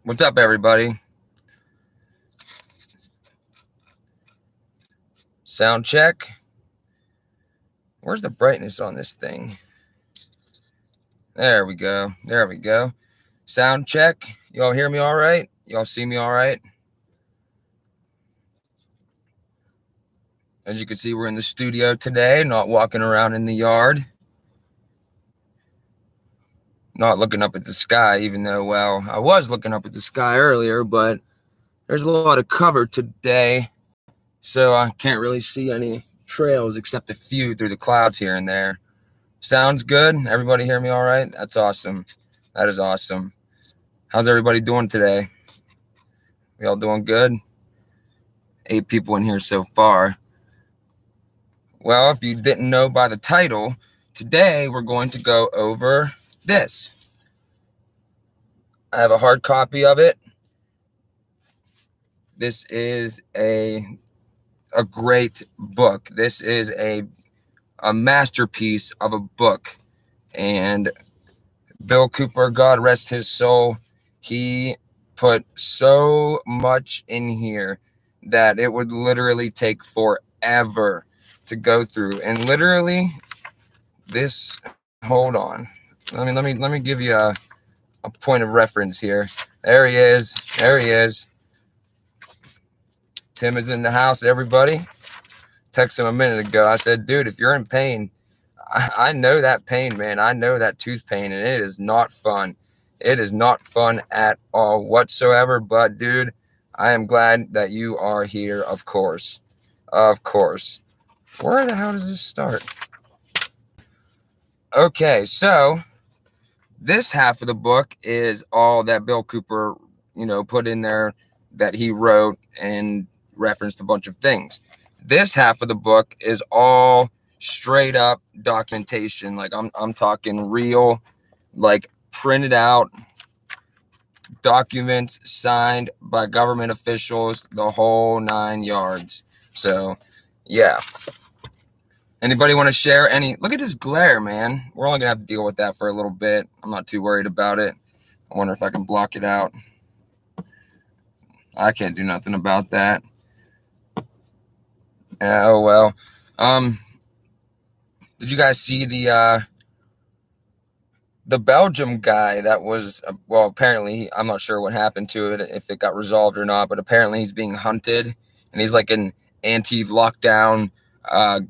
What's up, everybody? Sound check. Where's the brightness on this thing? There we go. There we go. Sound check. Y'all hear me all right? Y'all see me all right? As you can see, we're in the studio today, not walking around in the yard. Not looking up at the sky, even though, well, I was looking up at the sky earlier, but there's a lot of cover today, so I can't really see any trails except a few through the clouds here and there. Sounds good? Everybody hear me all right? That's awesome. That is awesome. How's everybody doing today? We all doing good? 8 people in here so far. Well, if you didn't know by the title, today we're going to go over this. I have a hard copy of it. This is a great book. This is a masterpiece of a book. And Bill Cooper, God rest his soul, he put so much in here that it would literally take forever to go through. And literally this, hold on, let me give you a point of reference here. There he is. Tim is in the house, everybody. Texted him a minute ago. I said, dude, if you're in pain, I know that pain, man. I know that tooth pain, and it is not fun. It is not fun at all whatsoever. But, dude, I am glad that you are here, of course. Of course. Where the hell does this start? Okay, so this half of the book is all that Bill Cooper, put in there that he wrote and referenced a bunch of things. This half of the book is all straight up documentation. Like I'm talking real, like printed out documents signed by government officials, the whole 9 yards. So yeah. Anybody want to share any? Look at this glare, man. We're only gonna have to deal with that for a little bit. I'm not too worried about it. I wonder if I can block it out. I can't do nothing about that. Oh well. Did you guys see the Belgium guy that was, well, apparently, I'm not sure what happened to it, if it got resolved or not, but apparently he's being hunted, and he's like an anti-lockdown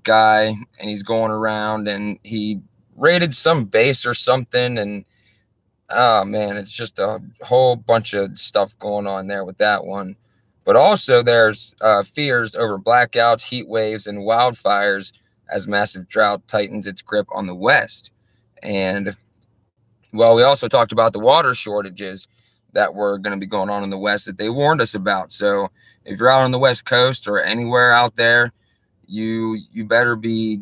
guy, and he's going around, and he raided some base or something, and oh man, it's just a whole bunch of stuff going on there with that one. But also there's fears over blackouts, heat waves, and wildfires as massive drought tightens its grip on the West. And well, we also talked about the water shortages that were going to be going on in the West that they warned us about. So if you're out on the West Coast or anywhere out there, you better be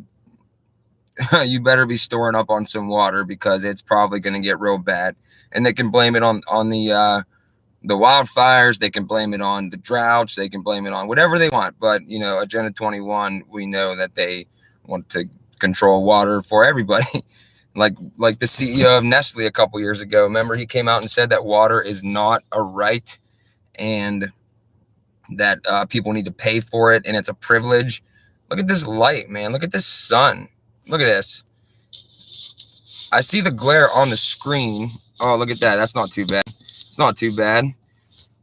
storing up on some water, because it's probably going to get real bad. And they can blame it on the wildfires. They can blame it on the droughts. They can blame it on whatever they want. But Agenda 21, we know that they want to control water for everybody. like the CEO of Nestle a couple years ago. Remember, he came out and said that water is not a right, and that people need to pay for it, and it's a privilege. Look at this light, man. Look at this sun. Look at this. I see the glare on the screen. Oh, look at that. That's not too bad. It's not too bad.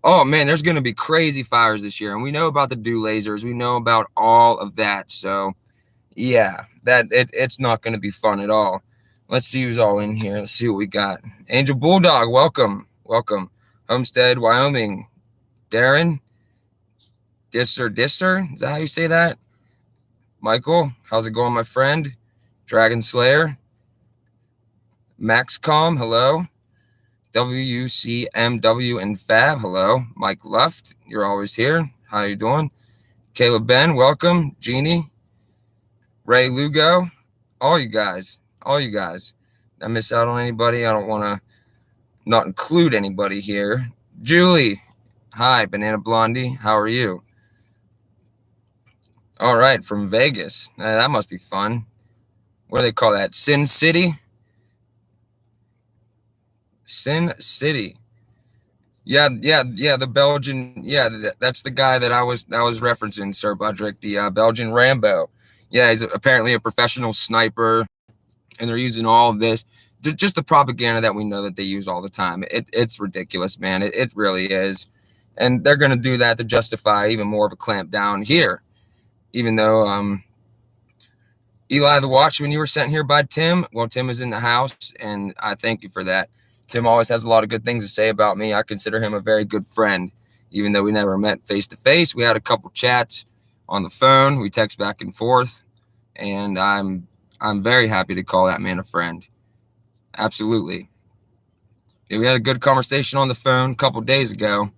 Oh, man, there's going to be crazy fires this year. And we know about the dew lasers. We know about all of that. So, yeah, it's not going to be fun at all. Let's see who's all in here. Let's see what we got. Angel Bulldog, welcome. Welcome. Homestead, Wyoming. Darren. Disser. Is that how you say that? Michael, how's it going, my friend? Dragon Slayer. Maxcom, hello. WCMW and Fab, hello. Mike Luft, you're always here. How you doing? Caleb Ben, welcome. Jeannie. Ray Lugo, all you guys. Did I miss out on anybody? I don't want to not include anybody here. Julie, hi. Banana Blondie, how are you? All right, from Vegas. That must be fun. What do they call that? Sin City? Sin City. Yeah. The Belgian, yeah, that's the guy that I was referencing, Sir Budrick, the Belgian Rambo. Yeah, he's apparently a professional sniper, and they're using all of this, just the propaganda that we know that they use all the time. It's ridiculous, man. It really is, and they're going to do that to justify even more of a clamp down here. Even though Eli the Watchman, you were sent here by Tim. Well, Tim is in the house, and I thank you for that. Tim always has a lot of good things to say about me. I consider him a very good friend, even though we never met face to face. We had a couple chats on the phone. We text back and forth, and I'm very happy to call that man a friend. Absolutely. Yeah, we had a good conversation on the phone a couple days ago.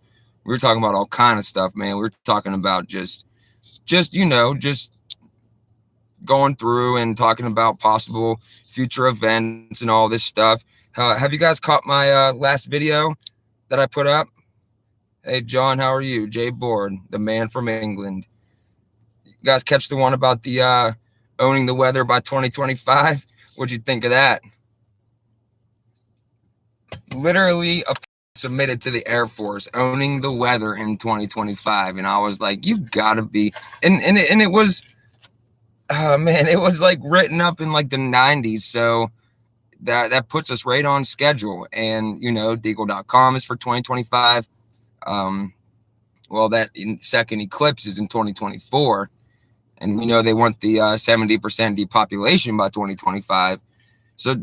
We were talking about all kind of stuff, man. We were talking about just going through and talking about possible future events and all this stuff. Have you guys caught my last video that I put up? Hey, John, how are you? Jay Board, the man from England. You guys catch the one about the owning the weather by 2025? What'd you think of that? Literally submitted to the Air Force, owning the weather in 2025. And I was like, you gotta be. And it was, oh man, it was like written up in like the 90s. So that puts us right on schedule. And, Deagle.com is for 2025. Well, that second eclipse is in 2024. And we know they want the 70% depopulation by 2025. So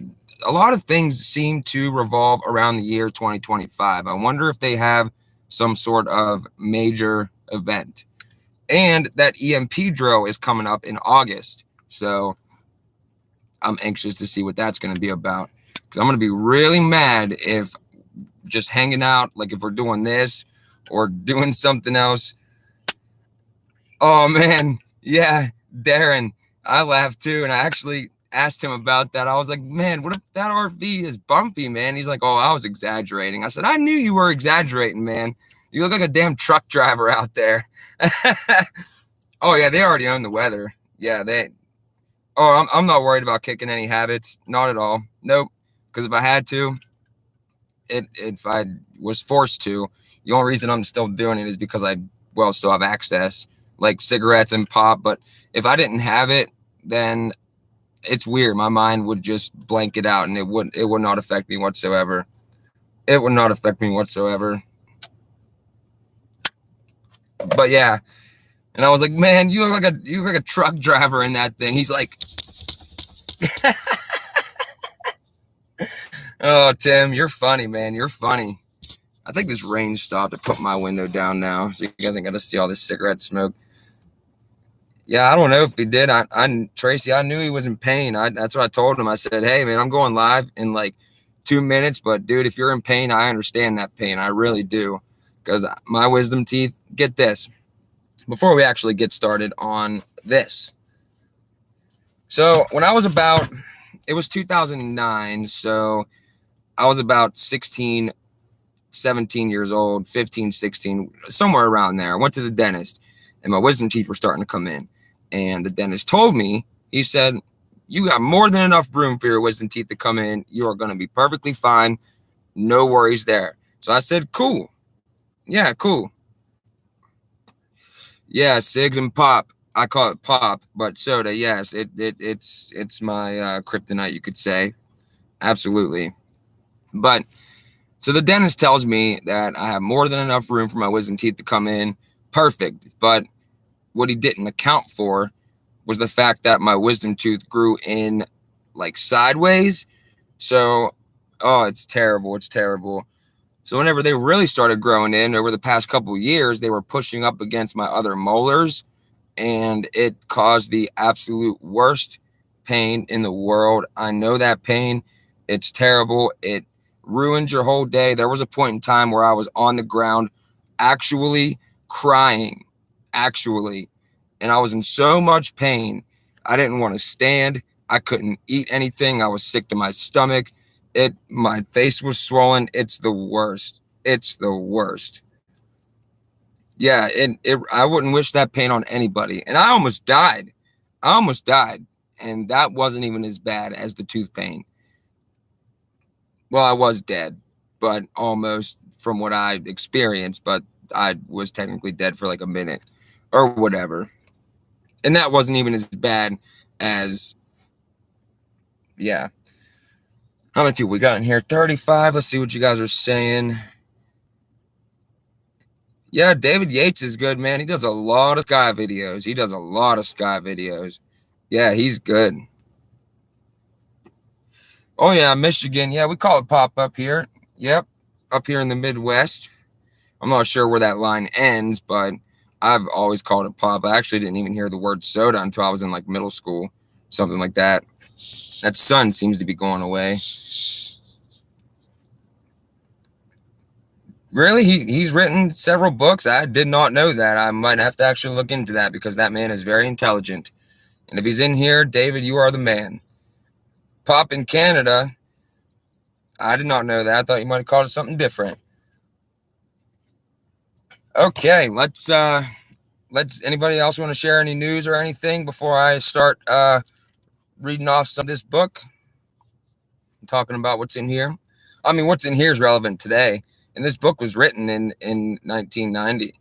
a lot of things seem to revolve around the year 2025. I wonder if they have some sort of major event. And that EMP drill is coming up in August. So I'm anxious to see what that's going to be about. Because I'm going to be really mad if just hanging out, like if we're doing this or doing something else. Oh, man. Yeah, Darren, I laughed too. And I actually asked him about that. I was like, man, what if that RV is bumpy, man? He's like, oh, I was exaggerating. I said, I knew you were exaggerating, man. You look like a damn truck driver out there. Oh, yeah, they already own the weather. Yeah, I'm not worried about kicking any habits. Not at all. Nope. Because if I had to, if I was forced to, the only reason I'm still doing it is because I still have access, like cigarettes and pop. But if I didn't have it, then it's weird. My mind would just blank it out, and it would not affect me whatsoever. It would not affect me whatsoever. But yeah, and I was like, man, you look like a truck driver in that thing. He's like, oh, Tim, you're funny, man. You're funny. I think this rain stopped. I put my window down now, so you guys ain't got to see all this cigarette smoke. Yeah, I don't know if he did. Tracy, I knew he was in pain. That's what I told him. I said, hey, man, I'm going live in like 2 minutes. But, dude, if you're in pain, I understand that pain. I really do. Because my wisdom teeth, get this. Before we actually get started on this. So when I was it was 2009. So I was about 16, 17 years old, 15, 16, somewhere around there. I went to the dentist and my wisdom teeth were starting to come in. And the dentist told me, he said, you got more than enough room for your wisdom teeth to come in. You are going to be perfectly fine. No worries there. So I said, cool. Yeah, cool. Yeah, cigs and pop. I call it pop, but soda, yes. It's my kryptonite, you could say. Absolutely. But so the dentist tells me that I have more than enough room for my wisdom teeth to come in. Perfect. But what he didn't account for was the fact that my wisdom tooth grew in like sideways. So, oh, it's terrible. It's terrible. So whenever they really started growing in over the past couple of years, they were pushing up against my other molars, and it caused the absolute worst pain in the world. I know that pain. It's terrible. It ruined your whole day. There was a point in time where I was on the ground actually crying, and I was in so much pain. I didn't want to stand. I couldn't eat anything. I was sick to my stomach. My face was swollen. It's the worst. It's the worst. Yeah, I wouldn't wish that pain on anybody. And I almost died. And that wasn't even as bad as the tooth pain. Well, I was dead, but almost from what I experienced, but I was technically dead for like a minute or whatever. And that wasn't even as bad as, yeah. How many people we got in here? 35. Let's see what you guys are saying. Yeah, David Yates is good, man. He does a lot of sky videos. Yeah, he's good. Oh, yeah, Michigan. Yeah, we call it pop up here. Yep, up here in the Midwest. I'm not sure where that line ends, but I've always called it pop. I actually didn't even hear the word soda until I was in like middle school, something like that. That sun seems to be going away. Really? He's written several books? I did not know that. I might have to actually look into that because that man is very intelligent. And if he's in here, David, you are the man. Pop in Canada. I did not know that. I thought you might have called it something different. Okay, let's anybody else want to share any news or anything before I start reading off some of this book? I'm talking about what's in here. I mean, what's in here is relevant today. And this book was written in 1990.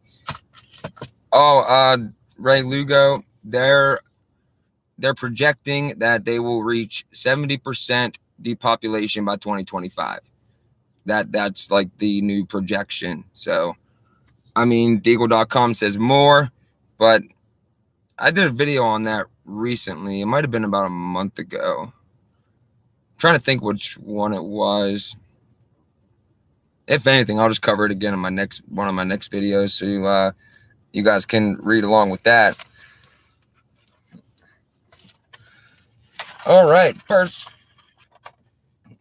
Oh, Ray Lugo, they're projecting that they will reach 70% depopulation by 2025. That's like the new projection. So, I mean, Deagle.com says more, but I did a video on that recently. It might have been about a month ago. I'm trying to think which one it was. If anything, I'll just cover it again in one of my next videos, so you guys can read along with that. All right, first,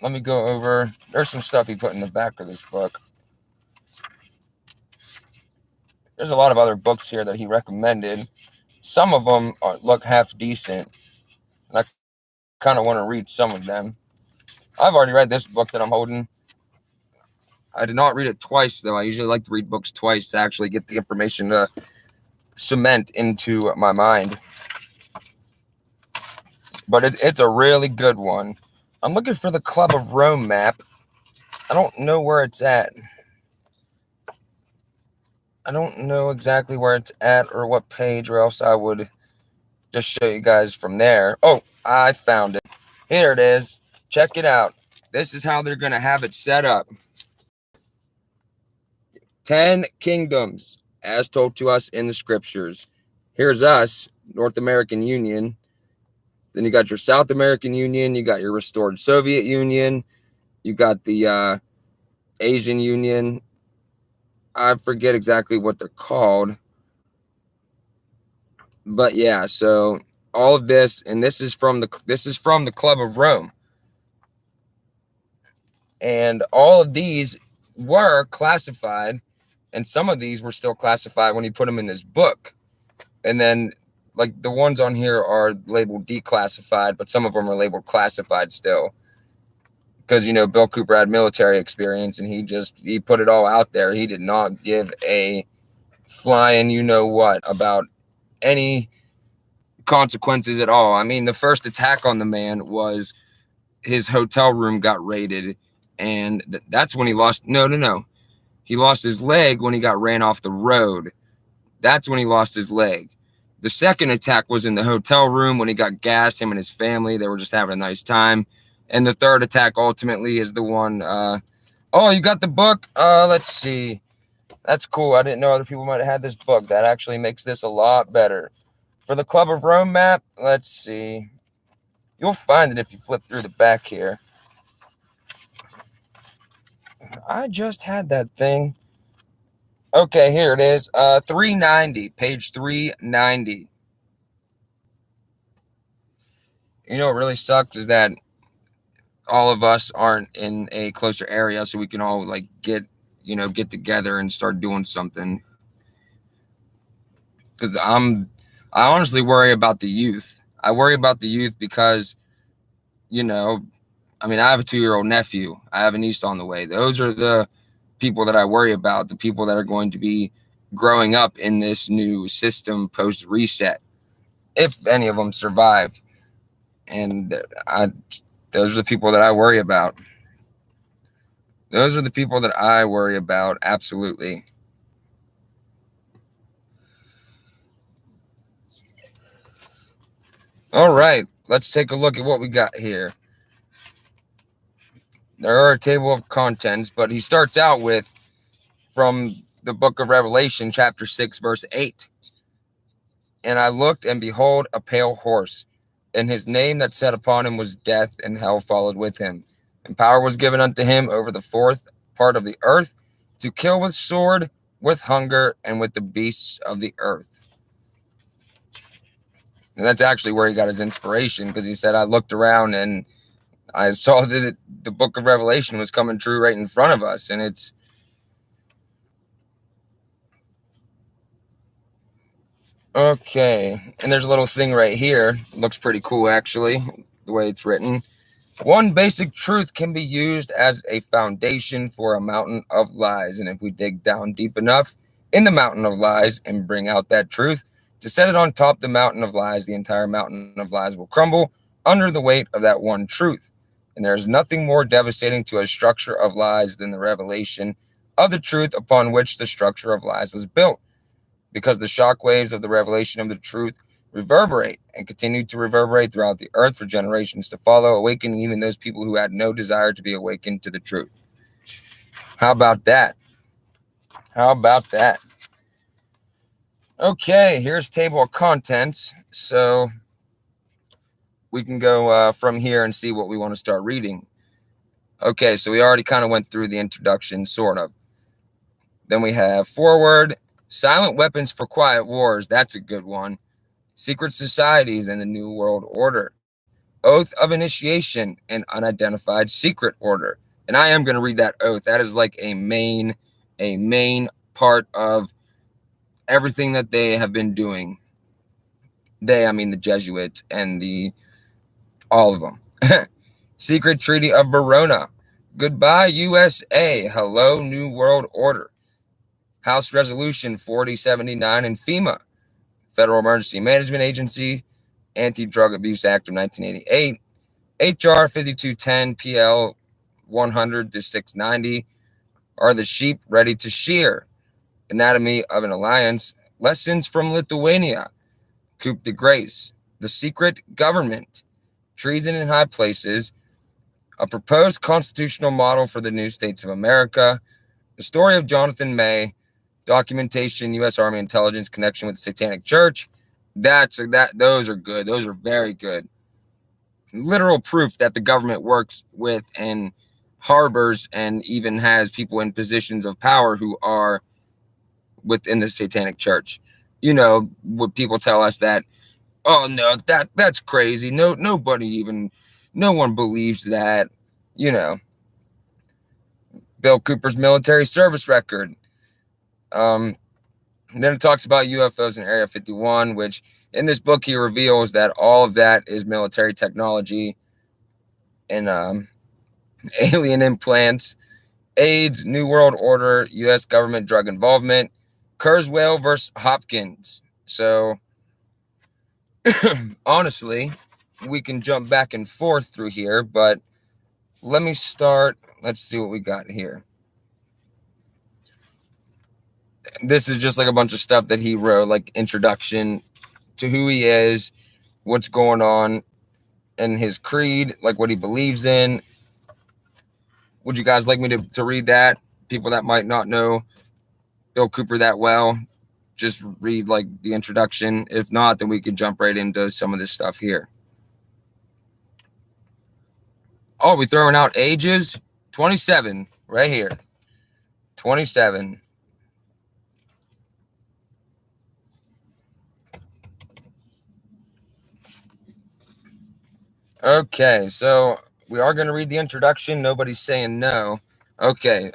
let me go over. There's some stuff he put in the back of this book. There's a lot of other books here that he recommended. Some of them look half decent, and I kind of want to read some of them. I've already read this book that I'm holding. I did not read it twice, though. I usually like to read books twice to actually get the information to cement into my mind. But it's a really good one. I'm looking for the Club of Rome map. I don't know where it's at. I don't know exactly where it's at or what page, or else I would just show you guys from there. Oh, I found it. Here it is. Check it out. This is how they're going to have it set up. 10 kingdoms, as told to us in the scriptures. Here's us, North American Union. Then you got your South American Union. You got your restored Soviet Union. You got the Asian Union. I forget exactly what they're called. But yeah, so all of this, and this is from the Club of Rome. And all of these were classified, and some of these were still classified when he put them in this book. And then, like, the ones on here are labeled declassified, but some of them are labeled classified still. Because, you know, Bill Cooper had military experience, and he put it all out there. He did not give a flying you-know-what about any consequences at all. I mean, the first attack on the man was his hotel room got raided, and that's when he lost. No. He lost his leg when he got ran off the road. That's when he lost his leg. The second attack was in the hotel room when he got gassed, him and his family. They were just having a nice time. And the third attack ultimately is the one. Oh, you got the book? Let's see. That's cool. I didn't know other people might have had this book. That actually makes this a lot better. For the Club of Rome map, let's see. You'll find it if you flip through the back here. I just had that thing. Okay, here it is. 390, page 390. You know what really sucks is that all of us aren't in a closer area, so we can all like get together and start doing something. Because I honestly worry about the youth. I worry about the youth because, you know, I mean, I have a 2-year-old nephew. I have a niece on the way. Those are the people that I worry about, the people that are going to be growing up in this new system post-reset, if any of them survive. And those are the people that I worry about. Those are the people that I worry about. Absolutely. All right, let's take a look at what we got here. There are a table of contents, but he starts out with from the book of Revelation, chapter 6, verse 8. And I looked, and behold, a pale horse, and his name that sat upon him was Death, and hell followed with him. And power was given unto him over the fourth part of the earth, to kill with sword, with hunger, and with the beasts of the earth. And that's actually where he got his inspiration, because he said, I looked around and I saw that the book of Revelation was coming true right in front of us. And it's okay. And there's a little thing right here. It looks pretty cool, actually, the way it's written. One basic truth can be used as a foundation for a mountain of lies. And if we dig down deep enough in the mountain of lies and bring out that truth to set it on top of the mountain of lies, the entire mountain of lies will crumble under the weight of that one truth. And there is nothing more devastating to a structure of lies than the revelation of the truth upon which the structure of lies was built, because the shock waves of the revelation of the truth reverberate and continue to reverberate throughout the earth for generations to follow, awakening even those people who had no desire to be awakened to the truth. How about that? How about that? Okay, here's table of contents. So we can go from here and see what we want to start reading. Okay, so we already kind of went through the introduction, sort of. Then we have foreword, silent weapons for quiet wars. That's a good one. Secret societies and the New World Order. Oath of initiation and unidentified secret order. And I am going to read that oath. That is like a main part of everything that they have been doing. They, I mean the Jesuits and all of them. Secret Treaty of Verona. Goodbye, USA. Hello, New World Order. House Resolution 4079 and FEMA. Federal Emergency Management Agency. Anti-Drug Abuse Act of 1988. HR 5210 PL 100 to 690. Are the sheep ready to shear? Anatomy of an Alliance. Lessons from Lithuania. Coup de Grace. The Secret Government. Treason in High Places. A proposed constitutional model for the new states of America. The story of Jonathan May. Documentation, U.S. Army intelligence connection with the Satanic Church. Those are good. Those are very good. Literal proof that the government works with and harbors and even has people in positions of power who are within the Satanic Church. You know, would people tell us that, oh no, that's crazy. No one believes that, you know. Bill Cooper's military service record. Then it talks about UFOs in Area 51, which in this book he reveals that all of that is military technology and alien implants, AIDS, New World Order, U.S. government drug involvement, Kurzweil versus Hopkins. So honestly, we can jump back and forth through here, but let me start. Let's see what we got here. This is just like a bunch of stuff that he wrote, like introduction to who he is, what's going on, and his creed, like what he believes in. Would you guys like me to read that? People that might not know Bill Cooper that well, just read like the introduction. If not, then we can jump right into some of this stuff here. Oh, we throwing out ages? 27, right here. 27. Okay, so we are going to read the introduction. Nobody's saying no. Okay,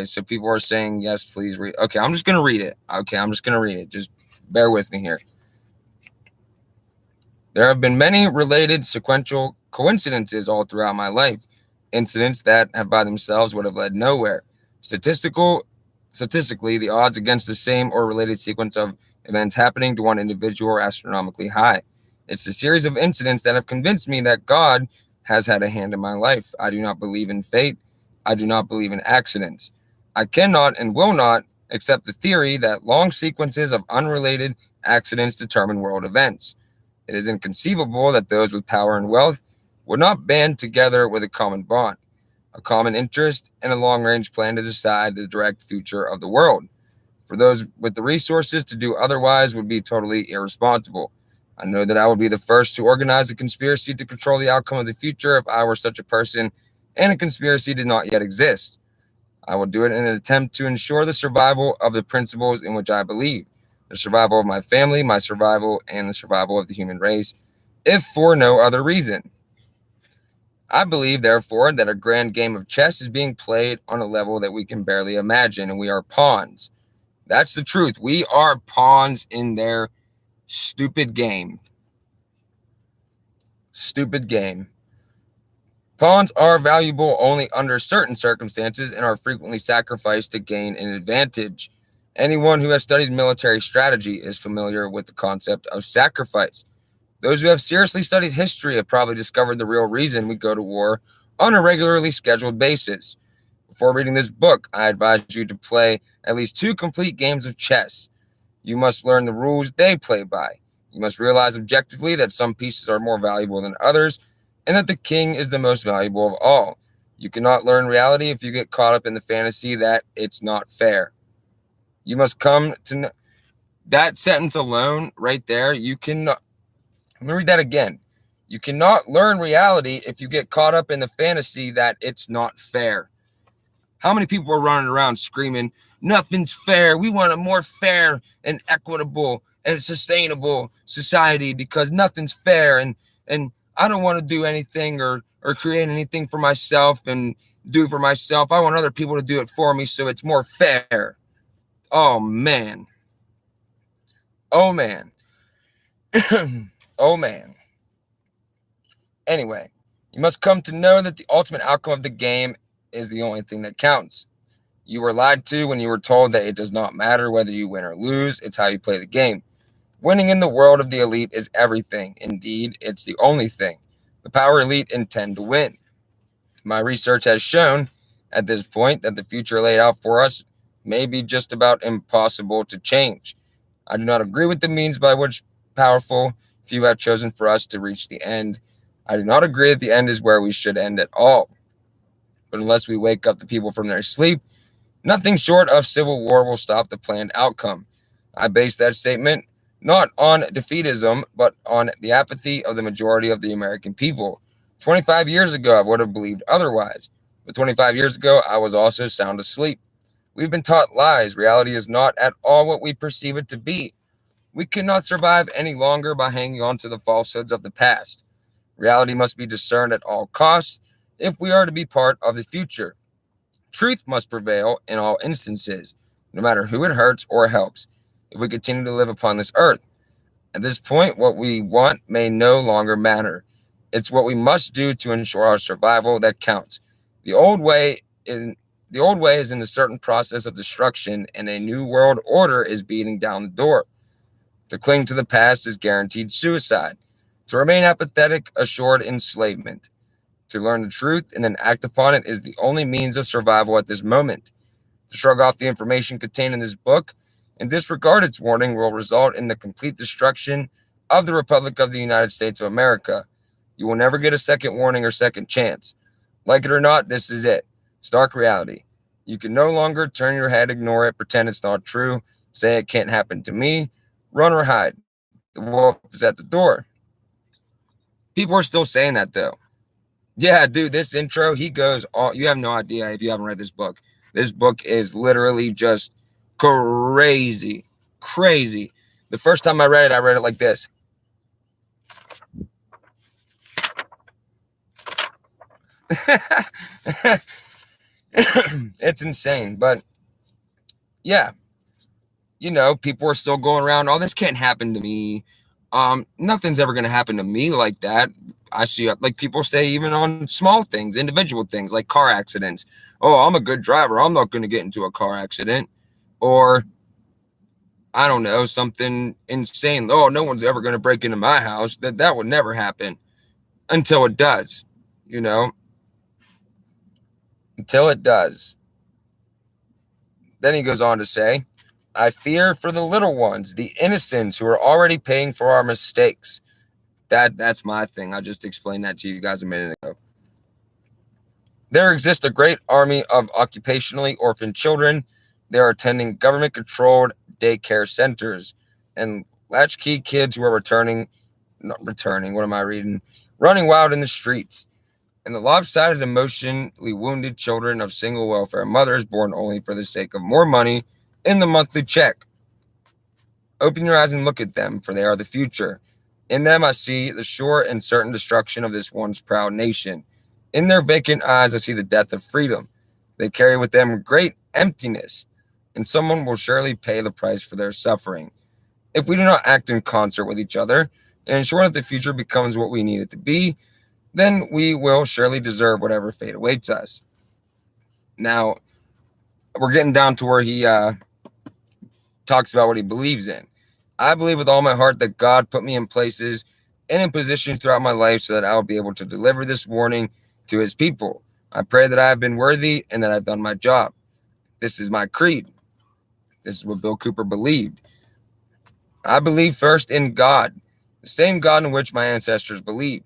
so people are saying yes, please read. Okay, I'm just going to read it. Just bear with me here. There have been many related sequential coincidences all throughout my life, incidents that have by themselves would have led nowhere. Statistically, the odds against the same or related sequence of events happening to one individual are astronomically high. It's a series of incidents that have convinced me that God has had a hand in my life. I do not believe in fate, I do not believe in accidents. I cannot and will not accept the theory that long sequences of unrelated accidents determine world events. It is inconceivable that those with power and wealth would not band together with a common bond, a common interest, and a long range plan to decide the direct future of the world. For those with the resources to do otherwise would be totally irresponsible. I know that I would be the first to organize a conspiracy to control the outcome of the future if I were such a person and a conspiracy did not yet exist. I will do it in an attempt to ensure the survival of the principles in which I believe, the survival of my family, my survival, and the survival of the human race, if for no other reason. I believe, therefore, that a grand game of chess is being played on a level that we can barely imagine, and we are pawns. That's the truth. We are pawns in their stupid game. Stupid game. Pawns are valuable only under certain circumstances and are frequently sacrificed to gain an advantage. Anyone who has studied military strategy is familiar with the concept of sacrifice. Those who have seriously studied history have probably discovered the real reason we go to war on a regularly scheduled basis. Before reading this book, I advise you to play at least 2 complete games of chess. You must learn the rules they play by. You must realize objectively that some pieces are more valuable than others, and that the king is the most valuable of all. You cannot learn reality if you get caught up in the fantasy that it's not fair. You must come to know that sentence alone right there. Let me read that again. You cannot learn reality if you get caught up in the fantasy that it's not fair. How many people are running around screaming, nothing's fair. We want a more fair and equitable and sustainable society because nothing's fair. And I don't want to do anything or create anything for myself and do for myself. I want other people to do it for me so it's more fair. Oh, man. Oh, man. Oh, man. Anyway, you must come to know that the ultimate outcome of the game is the only thing that counts. You were lied to when you were told that it does not matter whether you win or lose, it's how you play the game. Winning in the world of the elite is everything. Indeed, it's the only thing. The power elite intend to win. My research has shown at this point that the future laid out for us may be just about impossible to change. I do not agree with the means by which powerful few have chosen for us to reach the end. I do not agree that the end is where we should end at all. But unless we wake up the people from their sleep, nothing short of civil war will stop the planned outcome. I base that statement not on defeatism, but on the apathy of the majority of the American people. 25 years ago, I would have believed otherwise. But 25 years ago, I was also sound asleep. We've been taught lies. Reality is not at all what we perceive it to be. We cannot survive any longer by hanging on to the falsehoods of the past. Reality must be discerned at all costs if we are to be part of the future. Truth must prevail in all instances, no matter who it hurts or helps, if we continue to live upon this earth. At this point, what we want may no longer matter. It's what we must do to ensure our survival that counts. The old way is in the certain process of destruction, and a new world order is beating down the door. To cling to the past is guaranteed suicide. To remain apathetic, assured enslavement. To learn the truth and then act upon it is the only means of survival at this moment. To shrug off the information contained in this book and disregard its warning will result in the complete destruction of the Republic of the United States of America. You will never get a second warning or second chance. Like it or not, this is it. Stark reality. You can no longer turn your head, ignore it, pretend it's not true, say it can't happen to me, run or hide. The wolf is at the door. People are still saying that, though. Yeah, dude, this intro, he goes all, you have no idea if you haven't read this book. This book is literally just crazy. Crazy. The first time I read it like this. It's insane. But yeah, people are still going around, oh, this can't happen to me. Nothing's ever going to happen to me like that. I see, like people say, even on small things, individual things like car accidents. Oh, I'm a good driver. I'm not going to get into a car accident. Or, I don't know, something insane. Oh, no one's ever going to break into my house. That would never happen until it does. until it does. Then he goes on to say, I fear for the little ones, the innocents who are already paying for our mistakes. That's my thing. I just explained that to you guys a minute ago. There exists a great army of occupationally orphaned children. They are attending government-controlled daycare centers, and latchkey kids who are running wild in the streets, and the lopsided, emotionally wounded children of single welfare mothers born only for the sake of more money in the monthly check. Open your eyes and look at them, for they are the future. In them I see the sure and certain destruction of this once proud nation. In their vacant eyes I see the death of freedom. They carry with them great emptiness, and someone will surely pay the price for their suffering. If we do not act in concert with each other and ensure that the future becomes what we need it to be, then we will surely deserve whatever fate awaits us. Now, we're getting down to where he talks about what he believes in. I believe with all my heart that God put me in places and in positions throughout my life so that I will be able to deliver this warning to his people. I pray that I have been worthy and that I've done my job. This is my creed. This is what Bill Cooper believed. I believe first in God, the same God in which my ancestors believed.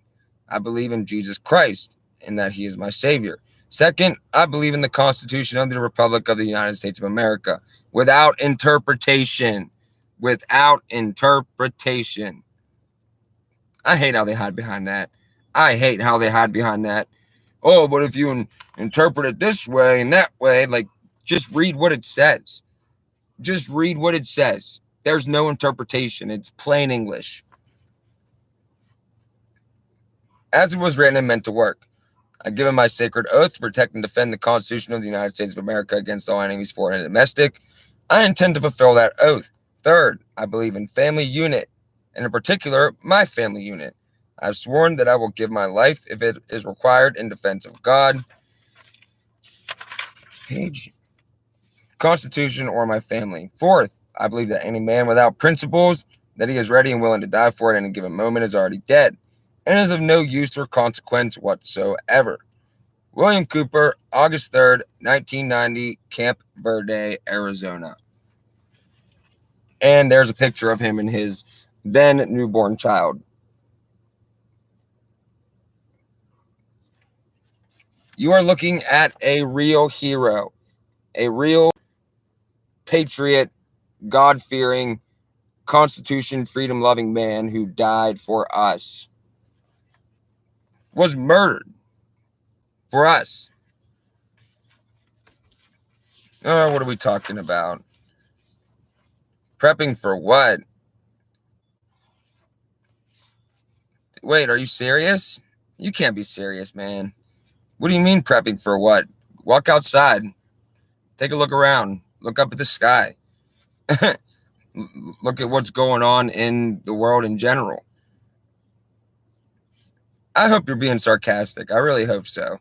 I believe in Jesus Christ and that he is my savior. Second, I believe in the Constitution of the Republic of the United States of America without interpretation. Without interpretation. I hate how they hide behind that. Oh, but if you interpret it this way and that way, like, just read what it says. Just read what it says. There's no interpretation. It's plain English. As it was written and meant to work. I give him my sacred oath to protect and defend the Constitution of the United States of America against all enemies, foreign and domestic. I intend to fulfill that oath. Third, I believe in family unit, and in particular, my family unit. I've sworn that I will give my life if it is required in defense of God, page, Constitution, or my family. Fourth, I believe that any man without principles, that he is ready and willing to die for it in a given moment, is already dead, and is of no use or consequence whatsoever. William Cooper, August 3rd, 1990, Camp Verde, Arizona. And there's a picture of him and his then newborn child. You are looking at a real hero, a real patriot, God-fearing, Constitution, freedom-loving man who died for us, was murdered for us. What are we talking about? Prepping for what? Wait, are you serious? You can't be serious, man. What do you mean prepping for what? Walk outside. Take a look around. Look up at the sky. Look at what's going on in the world in general. I hope you're being sarcastic. I really hope so.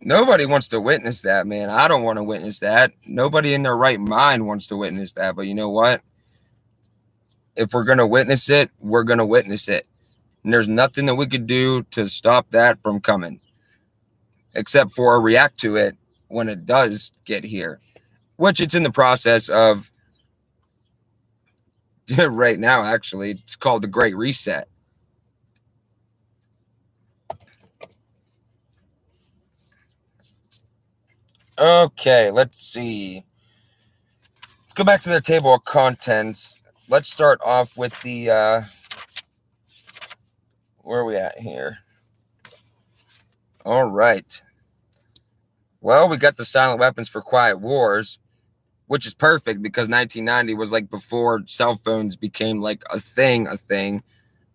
Nobody wants to witness that, man. I don't want to witness that. Nobody in their right mind wants to witness that. But you know what? If we're going to witness it, we're going to witness it. And there's nothing that we could do to stop that from coming, except for react to it when it does get here, which it's in the process of right now, actually. It's called the Great Reset. Okay, let's see. Let's go back to the table of contents. Let's start off with the, where are we at here? All right. Well, we got the silent weapons for quiet wars, which is perfect because 1990 was like before cell phones became like a thing.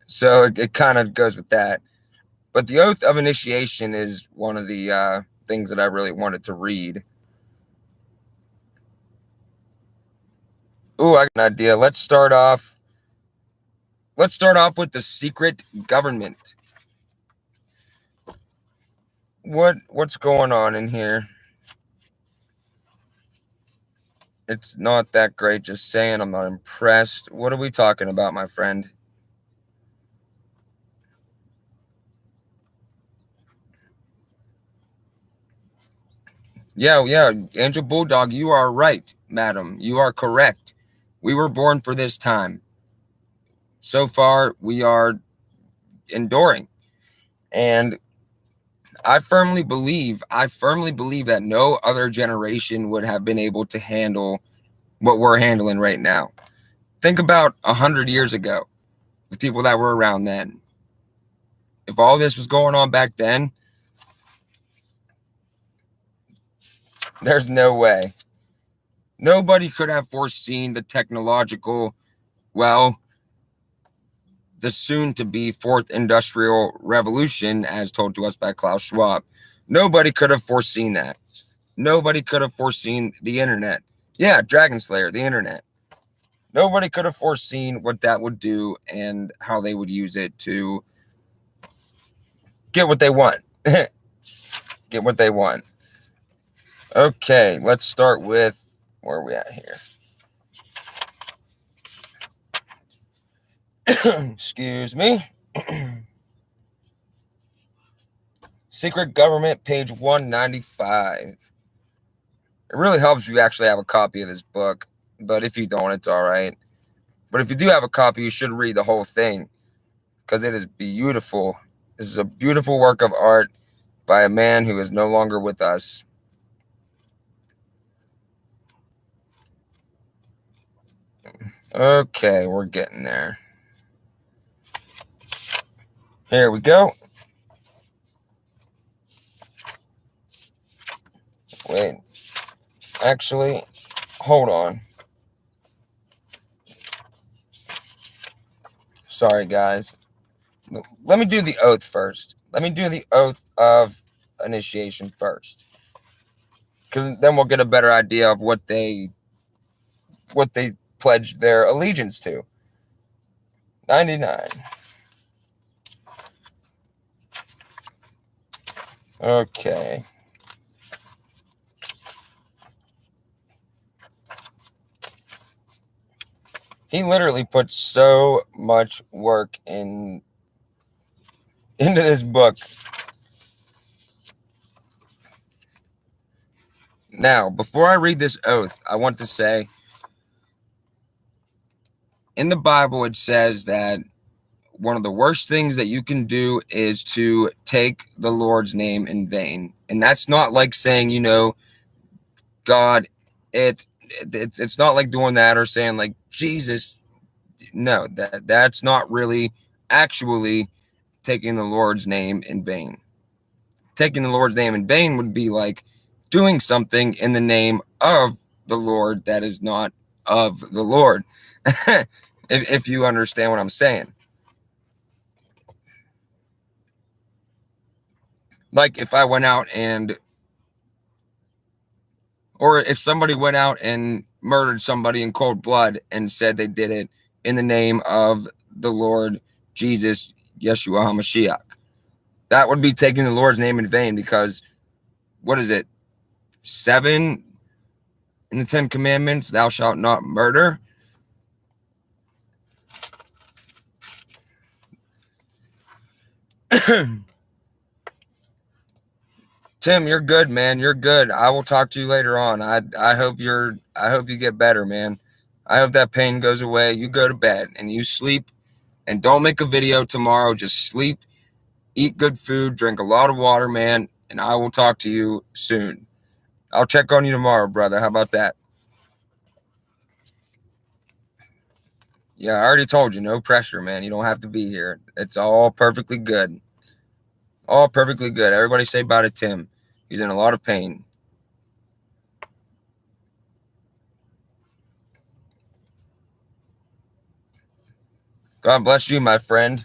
So it kind of goes with that. But the oath of initiation is one of the things that I really wanted to read. Ooh, I got an idea. Let's start off with the secret government. What's going on in here? It's not that great, just saying. I'm not impressed. What are we talking about, my friend? Yeah, Angel Bulldog, you are right, madam. You are correct. We were born for this time. So far, we are enduring. And I firmly believe that no other generation would have been able to handle what we're handling right now. Think about 100 years ago, the people that were around then. If all this was going on back then, there's no way. Nobody could have foreseen the technological, well, the soon to be fourth industrial revolution, as told to us by Klaus Schwab. Nobody could have foreseen that. Nobody could have foreseen the internet. Yeah, Dragon Slayer, the internet. Nobody could have foreseen what that would do and how they would use it to get what they want. Get what they want. Okay, let's start with, where are we at here? Excuse me. Secret Government, page 195. It really helps if you actually have a copy of this book, but if you don't, it's all right. But if you do have a copy, you should read the whole thing because it is beautiful. This is a beautiful work of art by a man who is no longer with us. Okay, we're getting there. Here we go. Wait. Actually, hold on. Sorry, guys. Let me do the oath first. Let me do the oath of initiation first. Because then we'll get a better idea of what they pledged their allegiance to. 99. Okay. He literally put so much work into this book. Now, before I read this oath, I want to say, in the Bible, it says that one of the worst things that you can do is to take the Lord's name in vain. And that's not like saying, God, it's not like doing that or saying like Jesus. No, that's not really actually taking the Lord's name in vain. Taking the Lord's name in vain would be like doing something in the name of the Lord that is not of the Lord. if you understand what I'm saying. Like if I went out or if somebody went out and murdered somebody in cold blood and said they did it in the name of the Lord Jesus, Yeshua HaMashiach, that would be taking the Lord's name in vain because, what is it? 7 in the 10 Commandments, thou shalt not murder. Tim, you're good, man. You're good. I will talk to you later on. I hope you get better, man. I hope that pain goes away. You go to bed and you sleep and don't make a video tomorrow. Just sleep, eat good food, drink a lot of water, man, and I will talk to you soon. I'll check on you tomorrow, brother. How about that? Yeah, I already told you, no pressure, man. You don't have to be here. It's all perfectly good. All perfectly good. Everybody say bye to Tim. He's in a lot of pain. God bless you, my friend.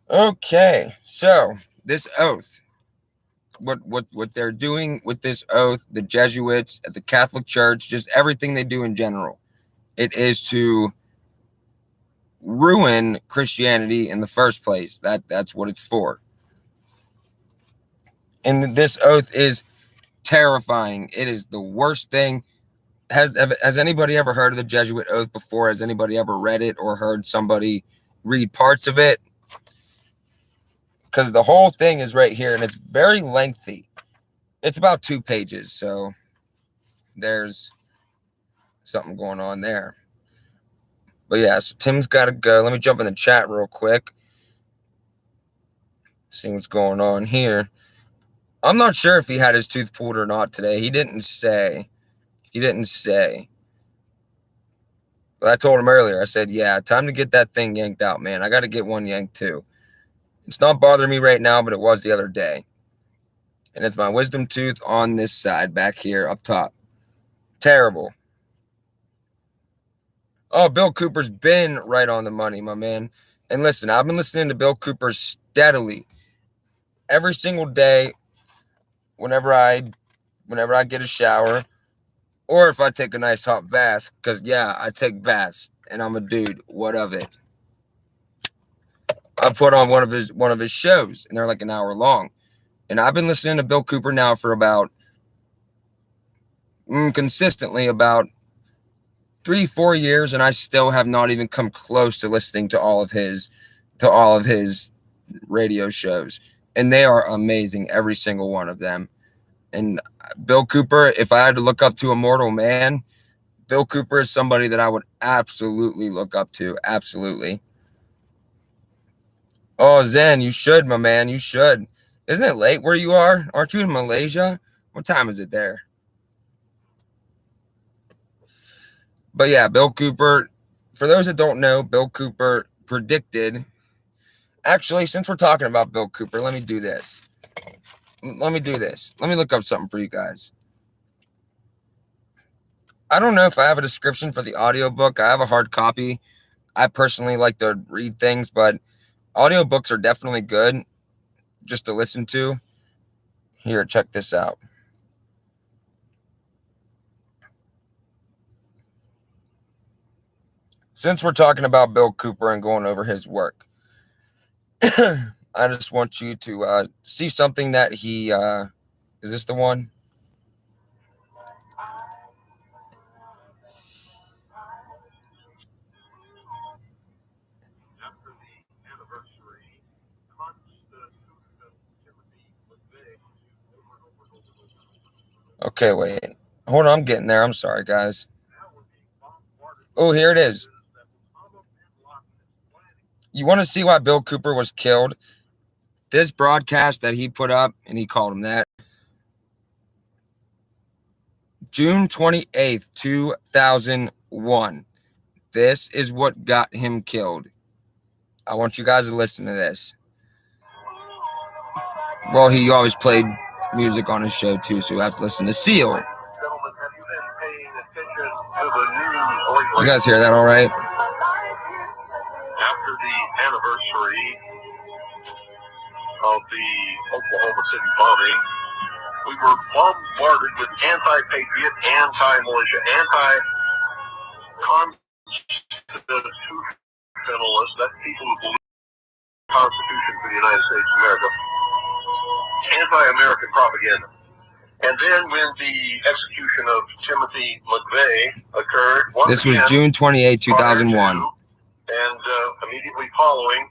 Okay, so this oath, what they're doing with this oath, the Jesuits at the Catholic Church, just everything they do in general, it is to ruin Christianity in the first place. That's what it's for. And this oath is terrifying. It is the worst thing. Has anybody ever heard of the Jesuit oath before? Has anybody ever read it or heard somebody read parts of it? because the whole thing is right here, and it's very lengthy. It's about 2 pages, so there's something going on there. But yeah, so Tim's got to go. Let me jump in the chat real quick. See what's going on here. I'm not sure if he had his tooth pulled or not today. He didn't say. But I told him earlier, I said, yeah, time to get that thing yanked out, man. I got to get one yanked too. It's not bothering me right now, but it was the other day. And it's my wisdom tooth on this side back here up top. Terrible. Oh, Bill Cooper's been right on the money, my man. And listen, I've been listening to Bill Cooper steadily every single day whenever I get a shower or if I take a nice hot bath, because yeah, I take baths and I'm a dude. What of it? I put on one of his shows and they're like an hour long. And I've been listening to Bill Cooper now for about consistently about 3-4 years, and I still have not even come close to listening to all of his radio shows. And they are amazing, every single one of them. And Bill Cooper, if I had to look up to a mortal man, Bill Cooper is somebody that I would absolutely look up to. Absolutely. Oh, Zen, you should, my man. You should. Isn't it late where you are? Aren't you in Malaysia? What time is it there? But yeah, Bill Cooper, for those that don't know, Bill Cooper predicted. Actually, since we're talking about Bill Cooper, let me do this. Let me look up something for you guys. I don't know if I have a description for the audiobook. I have a hard copy. I personally like to read things, but audiobooks are definitely good just to listen to. Here, check this out. Since we're talking about Bill Cooper and going over his work, I just want you to see something that he, is this the one? Okay, wait. Hold on, I'm getting there. I'm sorry, guys. Oh, here it is. You want to see why Bill Cooper was killed? This broadcast that he put up, and he called him that, June 28th, 2001. This is what got him killed. I want you guys to listen to this. Well, he always played music on his show, too, so we have to listen to Seal. You guys hear that all right? After the anniversary of the Oklahoma City bombing, we were bombarded with anti-patriot, anti-militia, anti-constitutionalists, that's people who believe in the Constitution for the United States of America, anti-American propaganda. And then when the execution of Timothy McVeigh occurred, this was June 28, 2001. And immediately following,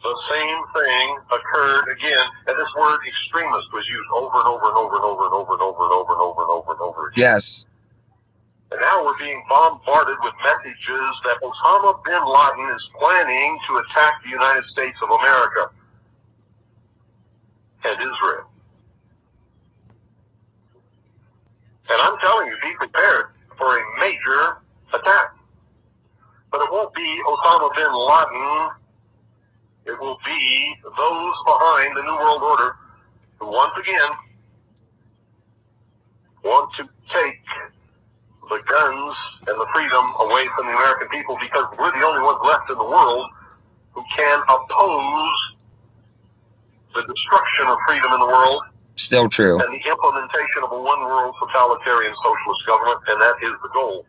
the same thing occurred again, and this word extremist was used over and over and over and over and over and over and over and over and over and over again. Yes. And now we're being bombarded with messages that Osama bin Laden is planning to attack the United States of America and Israel. And I'm telling you, be prepared for a major attack. But it won't be Osama bin Laden. It will be those behind the New World Order who once again want to take the guns and the freedom away from the American people, because we're the only ones left in the world who can oppose the destruction of freedom in the world. Still true. And the implementation of a one-world totalitarian socialist government, and that is the goal.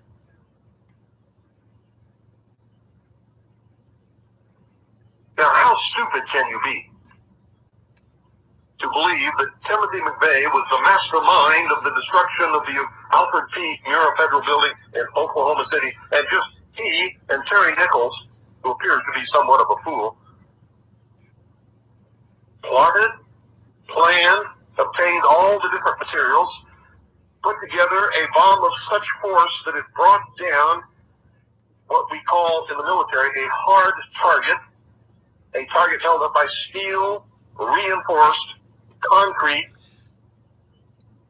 Now, how stupid can you be to believe that Timothy McVeigh was the mastermind of the destruction of the Alfred P. Murrah Federal Building in Oklahoma City, and just he and Terry Nichols, who appears to be somewhat of a fool, plotted, planned, obtained all the different materials, put together a bomb of such force that it brought down what we call in the military a hard target, a target held up by steel, reinforced, concrete,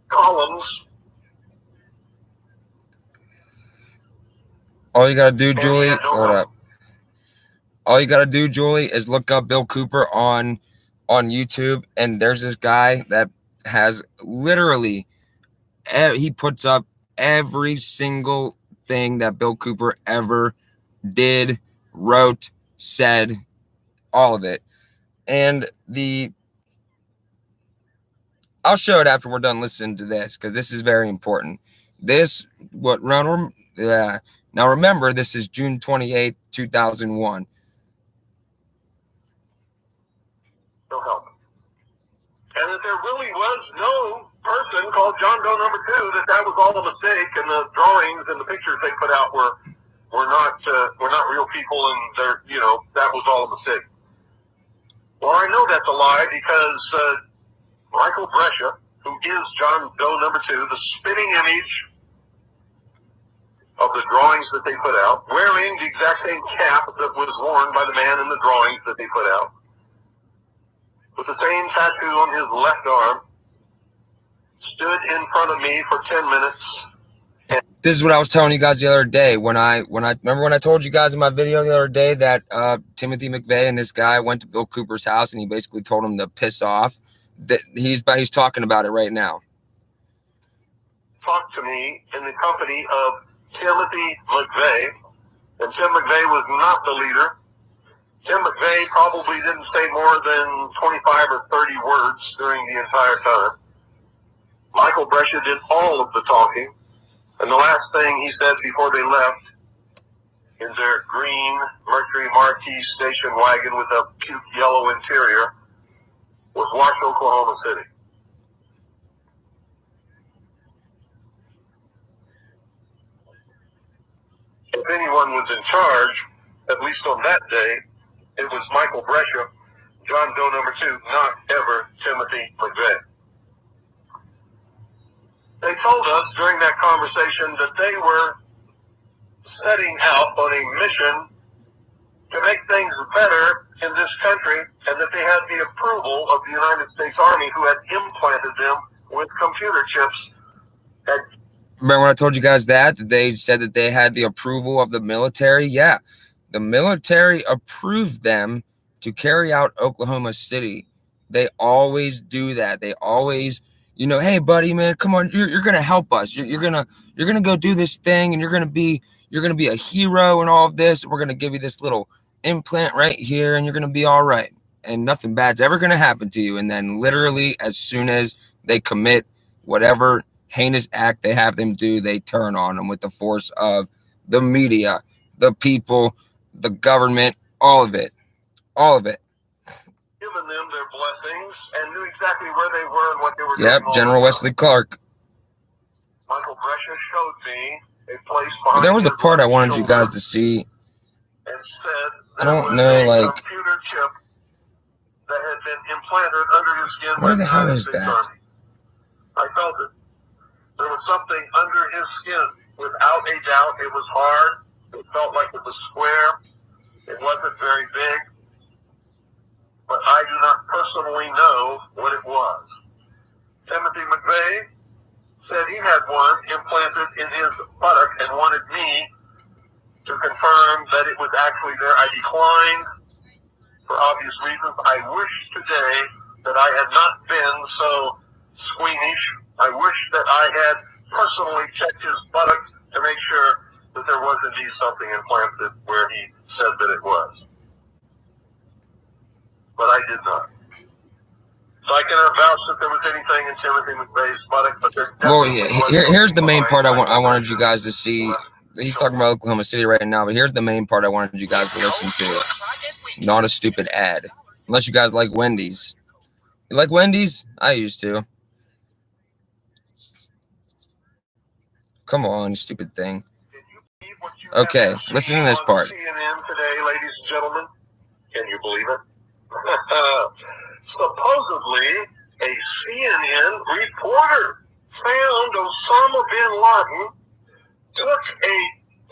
columns. All you gotta do, Julie, hold up. All you gotta do, Julie, is look up Bill Cooper on YouTube, and there's this guy that has literally, he puts up every single thing that Bill Cooper ever did, wrote, said, all of it. And I'll show it after we're done listening to this, because this is very important. Now remember, this is June 28th, 2001. No help. And that there really was no person called John Doe number 2, that was all a mistake, and the drawings and the pictures they put out were not real people, and that was all a mistake. Well, I know that's a lie because Michael Brescia, who is John Doe number 2, the spitting image of the drawings that they put out, wearing the exact same cap that was worn by the man in the drawings that they put out, with the same tattoo on his left arm, stood in front of me for 10 minutes. This is what I was telling you guys the other day when I remember when I told you guys in my video the other day that Timothy McVeigh and this guy went to Bill Cooper's house and he basically told him to piss off. That he's talking about it right now. Talked to me in the company of Timothy McVeigh, and Tim McVeigh was not the leader. Tim McVeigh probably didn't say more than 25 or 30 words during the entire time. Michael Brescia did all of the talking, and the last thing he said before they left in their green Mercury Marquis station wagon with a puke yellow interior was Wash, Oklahoma City. If anyone was in charge, at least on that day, it was Michael Brescia, John Doe number 2, not ever Timothy McVeigh. They told us during that conversation that they were setting out on a mission to make things better in this country, and that they had the approval of the United States Army, who had implanted them with computer chips. Remember when I told you guys that they said that they had the approval of the military? Yeah, the military approved them to carry out Oklahoma City. They always do that. They always, hey buddy, man, come on, you're gonna help us. You're gonna go do this thing, and you're gonna be a hero and all of this. We're gonna give you this little implant right here, and you're gonna be all right, and nothing bad's ever gonna happen to you. And then literally, as soon as they commit whatever heinous act they have them do, they turn on them with the force of the media, the people, the government, all of it. Given them their blessings and knew exactly where they were and what they were doing. Yep, General Wesley Clark. Michael Brescia showed me a place behind. There was a part I wanted you guys to see. And said I don't know, like, computer chip that had been implanted under his skin. Where the hell is that? Army. I felt it. There was something under his skin. Without a doubt, it was hard. It felt like it was square. It wasn't very big. But I do not personally know what it was. Timothy McVeigh said he had one implanted in his buttock and wanted me to confirm that it was actually there. I declined for obvious reasons. I wish today that I had not been so squeamish. I wish that I had personally checked his buttock to make sure that there was indeed something implanted where he said that it was. But I did not. So I cannot vouch that there was anything in Timothy McVeigh's buttock, but there here's the main part I wanted you guys to see. He's talking about Oklahoma City right now, but here's the main part I wanted you guys to listen to. Not a stupid ad. Unless you guys like Wendy's. You like Wendy's? I used to. Come on, you stupid thing. Okay, listen to this part. CNN today, ladies and gentlemen. Can you believe it? Supposedly, a CNN reporter found Osama bin Laden, took a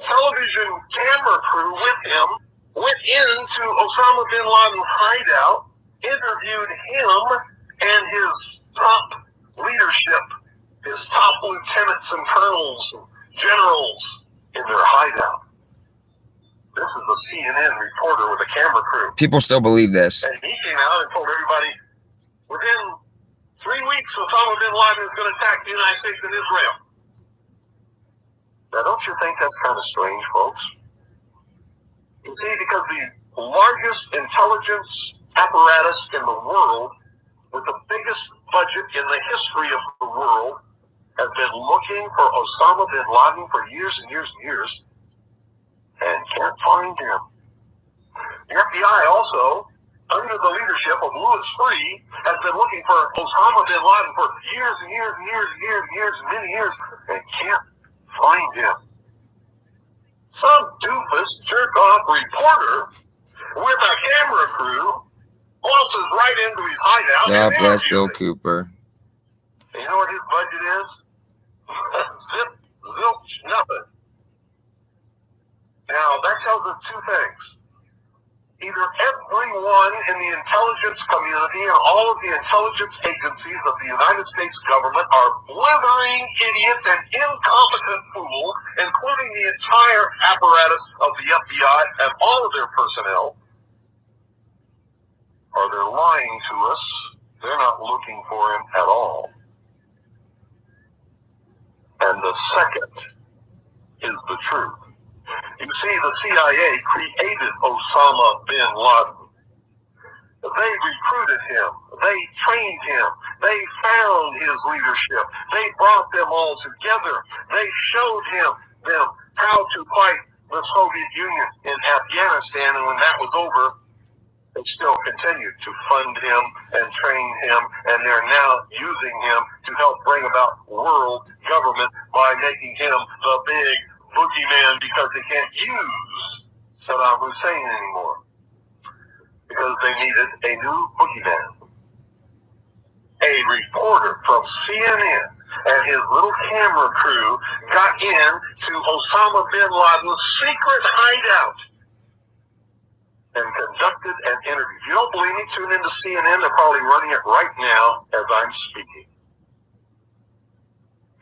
television camera crew with him, went into Osama bin Laden's hideout, interviewed him and his top leadership, his top lieutenants and colonels and generals in their hideout. This is a CNN reporter with a camera crew. People still believe this. And he came out and told everybody, within 3 weeks, Osama bin Laden is going to attack the United States and Israel. Now, don't you think that's kind of strange, folks? You see, because the largest intelligence apparatus in the world, with the biggest budget in the history of the world, has been looking for Osama bin Laden for years and years and years, and can't find him. The FBI also, under the leadership of Louis Freeh, has been looking for Osama bin Laden for years and years and years and years and years and many years, and can't find him. Some doofus jerk-off reporter with a camera crew waltzes right into his hideout. God bless Bill Cooper. And you know what his budget is? Zip, zilch, nothing. Now, that tells us two things. Either everyone in the intelligence community and all of the intelligence agencies of the United States government are blithering idiots and incompetent fools, including the entire apparatus of the FBI and all of their personnel, or they're lying to us. They're not looking for him at all. And the second is the truth. You see, the CIA created Osama bin Laden. They recruited him. They trained him. They found his leadership. They brought them all together. They showed them how to fight the Soviet Union in Afghanistan, and when that was over, they still continued to fund him and train him, and they're now using him to help bring about world government by making him the big boogeyman, because they can't use Saddam Hussein anymore, because they needed a new boogeyman. A reporter from CNN and his little camera crew got into Osama bin Laden's secret hideout and conducted an interview. If you don't believe me, tune into CNN. They're probably running it right now as I'm speaking.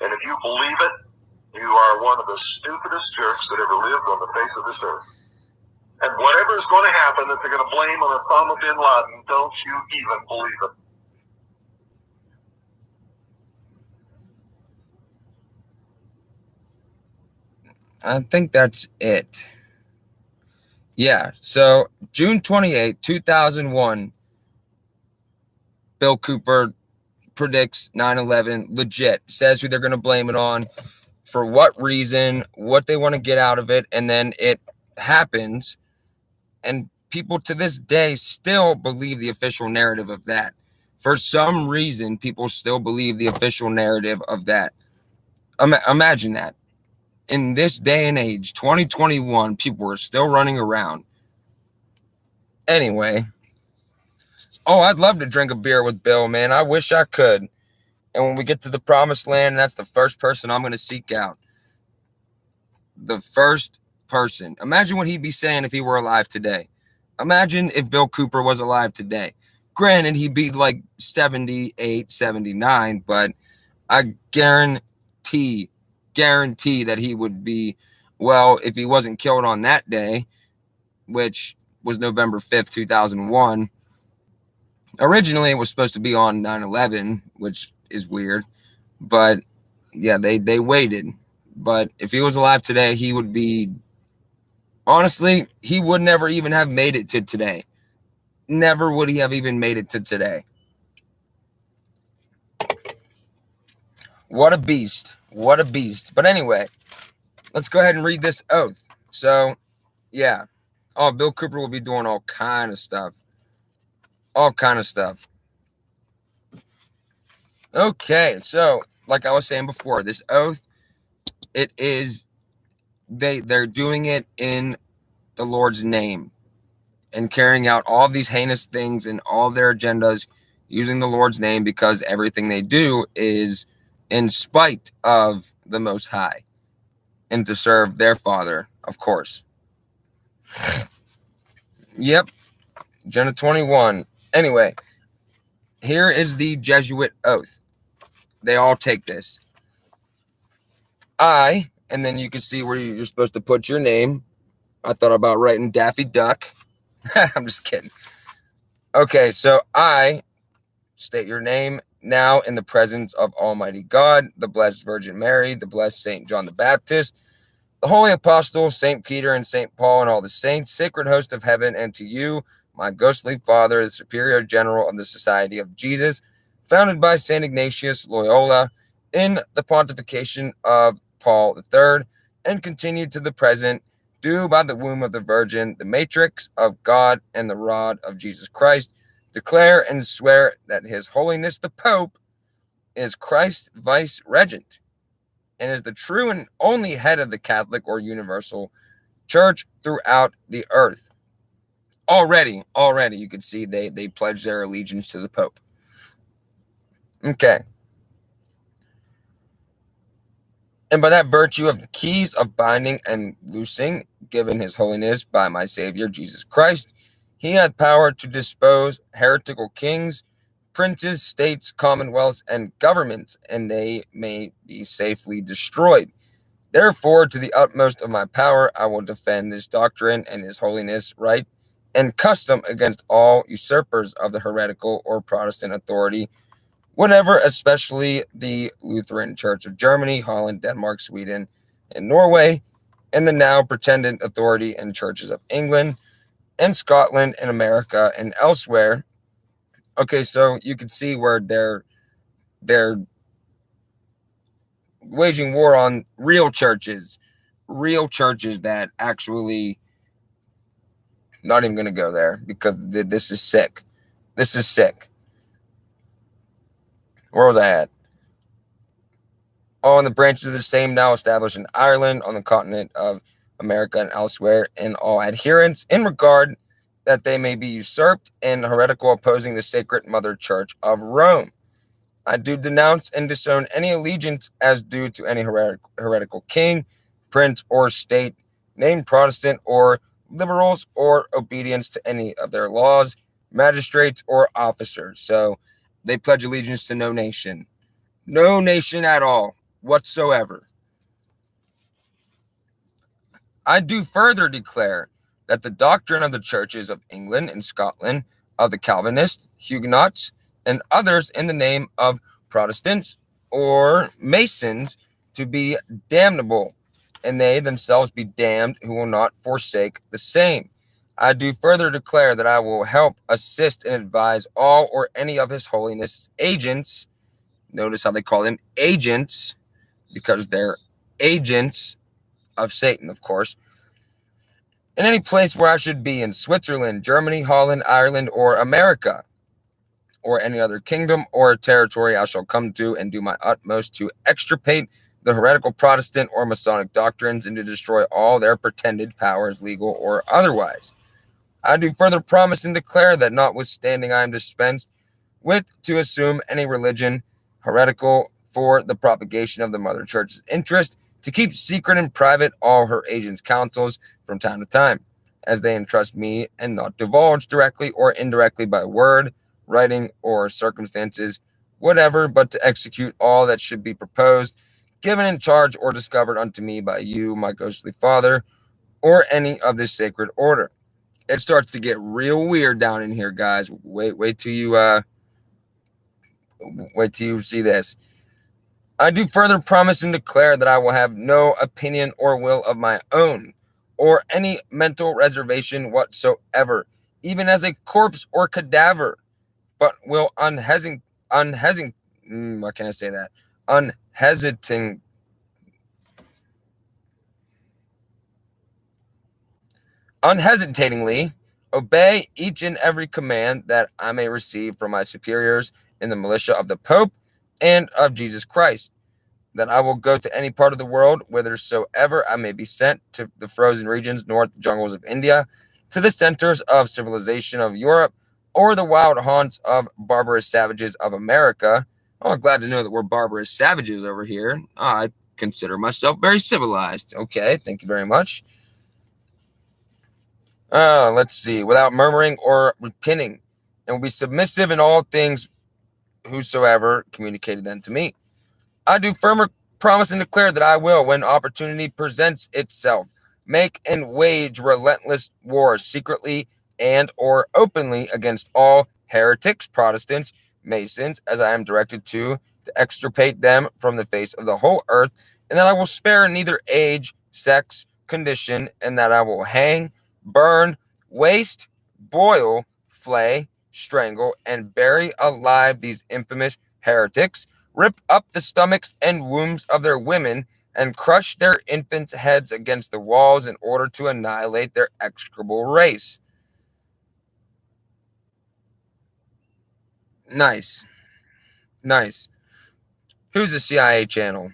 And if you believe it, you are one of the stupidest jerks that ever lived on the face of this earth. And whatever is going to happen that they're going to blame on Osama bin Laden, don't you even believe it. I think that's it. Yeah, so June 28, 2001, Bill Cooper predicts 9/11, legit, says who they're going to blame it on, for what reason, what they want to get out of it, and then it happens, and people to this day still believe the official narrative of that. For some reason, people still believe the official narrative of that. Imagine that. In this day and age, 2021, people are still running around. Anyway. Oh, I'd love to drink a beer with Bill, man. I wish I could. And when we get to the promised land, that's the first person I'm going to seek out. The first person. Imagine what he'd be saying if he were alive today. Imagine if Bill Cooper was alive today. Granted, he'd be like 78, 79, but I guarantee that he would be, well, if he wasn't killed on that day, which was November 5th, 2001. Originally, it was supposed to be on 9/11, which is weird. But, yeah, they waited. But if he was alive today, he would be, honestly, he would never even have made it to today. Never would he have even made it to today. What a beast. What a beast. But anyway, let's go ahead and read this oath. So, yeah. Oh, Bill Cooper will be doing all kind of stuff. All kind of stuff. Okay, so like I was saying before, this oath, it is, they're doing it in the Lord's name and carrying out all of these heinous things and all their agendas using the Lord's name, because everything they do is in spite of the Most High and to serve their Father, of course. Yep, Agenda 21. Anyway, here is the Jesuit oath. They all take this. I, and then you can see where you're supposed to put your name. I thought about writing Daffy Duck. I'm just kidding. Okay, so I state your name now in the presence of Almighty God, the Blessed Virgin Mary, the Blessed Saint John the Baptist, the Holy Apostles, St. Peter and St. Paul, and all the saints, sacred host of heaven, and to you, my ghostly father, the Superior General of the Society of Jesus, founded by St. Ignatius Loyola in the pontification of Paul III, and continued to the present, do by the womb of the Virgin, the matrix of God and the rod of Jesus Christ, declare and swear that His Holiness the Pope is Christ's vice-regent and is the true and only head of the Catholic or universal church throughout the earth. Already, you could see they pledge their allegiance to the Pope. Okay. And by that virtue of the keys of binding and loosing, given His Holiness by my Savior Jesus Christ, He hath power to dispose heretical kings, princes, states, commonwealths, and governments, and they may be safely destroyed. Therefore, to the utmost of my power, I will defend this doctrine and His Holiness' right and custom against all usurpers of the heretical or Protestant authority, whatever, especially the Lutheran Church of Germany, Holland, Denmark, Sweden, and Norway, and the now pretended authority and churches of England and Scotland and America and elsewhere. Okay, so you can see where they're waging war on real churches that actually, not even going to go there because this is sick. This is sick. Where was I at? Oh, and the branches of the same now established in Ireland, on the continent of America and elsewhere, in all adherents, in regard that they may be usurped and heretical, opposing the sacred Mother Church of Rome. I do denounce and disown any allegiance as due to any heretical king, prince, or state, named Protestant or liberals, or obedience to any of their laws, magistrates, or officers. So they pledge allegiance to no nation at all whatsoever. I do further declare that the doctrine of the churches of England and Scotland, of the Calvinists, Huguenots, and others in the name of Protestants or Masons to be damnable, and they themselves be damned who will not forsake the same. I do further declare that I will help, assist, and advise all or any of His Holiness' agents. Notice how they call them agents, because they're agents of Satan, of course, in any place where I should be, in Switzerland, Germany, Holland, Ireland, or America, or any other kingdom or territory I shall come to, and do my utmost to extirpate the heretical Protestant or Masonic doctrines and to destroy all their pretended powers, legal or otherwise. I do further promise and declare that notwithstanding I am dispensed with to assume any religion heretical for the propagation of the Mother Church's interest, to keep secret and private all her agents' counsels from time to time, as they entrust me, and not divulge directly or indirectly by word, writing, or circumstances, whatever, but to execute all that should be proposed, given in charge, or discovered unto me by you, my ghostly father, or any of this sacred order. It starts to get real weird down in here, guys. Wait till you see this. I do further promise and declare that I will have no opinion or will of my own, or any mental reservation whatsoever, even as a corpse or cadaver, but will unhesitatingly obey each and every command that I may receive from my superiors in the militia of the Pope and of Jesus Christ, that I will go to any part of the world, whithersoever I may be sent, to the frozen regions, north jungles of India, to the centers of civilization of Europe, or the wild haunts of barbarous savages of America. Oh, I'm glad to know that we're barbarous savages over here. I consider myself very civilized. Okay, thank you very much. Let's see. Without murmuring or repining, and will be submissive in all things whosoever communicated them to me. I do firmly promise and declare that I will, when opportunity presents itself, make and wage relentless war secretly and or openly against all heretics, Protestants, Masons, as I am directed to extirpate them from the face of the whole earth, and that I will spare neither age, sex, condition, and that I will hang, burn, waste, boil, flay, strangle, and bury alive these infamous heretics, rip up the stomachs and wombs of their women, and crush their infants' heads against the walls in order to annihilate their execrable race. Nice. Nice. Who's the CIA channel?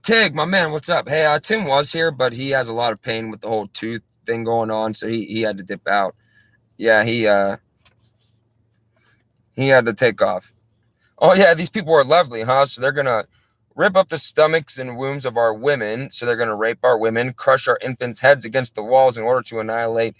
Tig, my man, what's up? Hey, Tim was here, but he has a lot of pain with the whole tooth thing going on, so he had to dip out. Yeah, he had to take off. Oh yeah, these people are lovely, huh? So they're gonna rip up the stomachs and wombs of our women. So they're gonna rape our women, crush our infants' heads against the walls in order to annihilate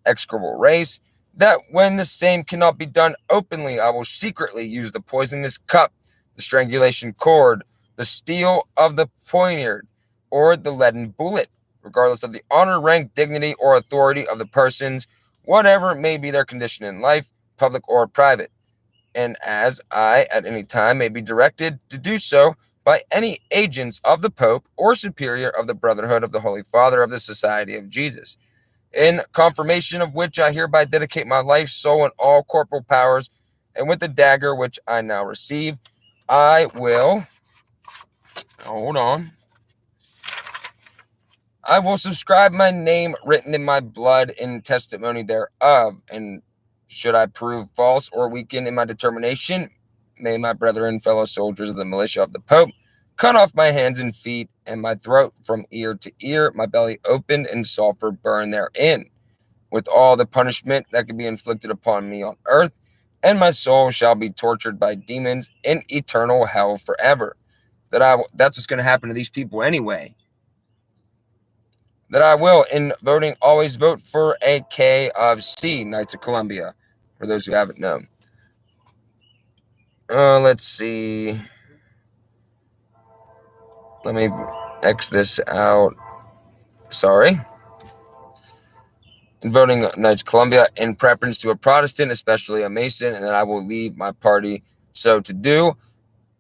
execrable race. That when the same cannot be done openly, I will secretly use the poisonous cup, the strangulation cord, the steel of the poniard, or the leaden bullet, regardless of the honor, rank, dignity, or authority of the persons, whatever may be their condition in life, public or private. And as I at any time may be directed to do so by any agents of the Pope or superior of the Brotherhood of the Holy Father of the Society of Jesus, in confirmation of which I hereby dedicate my life, soul, and all corporal powers, and with the dagger which I now receive, I will, hold on, I will subscribe my name written in my blood in testimony thereof, and should I prove false or weaken in my determination, may my brethren, fellow soldiers of the militia of the Pope, cut off my hands and feet, and my throat from ear to ear, my belly opened, and sulfur burn therein, with all the punishment that can be inflicted upon me on earth, and my soul shall be tortured by demons in eternal hell forever. That's what's going to happen to these people anyway. That I will, in voting, always vote for a K of C, Knights of Columbia, for those who haven't known. Let's see. Let me X this out. Sorry. In voting Knights of Columbia in preference to a Protestant, especially a Mason, and that I will leave my party so to do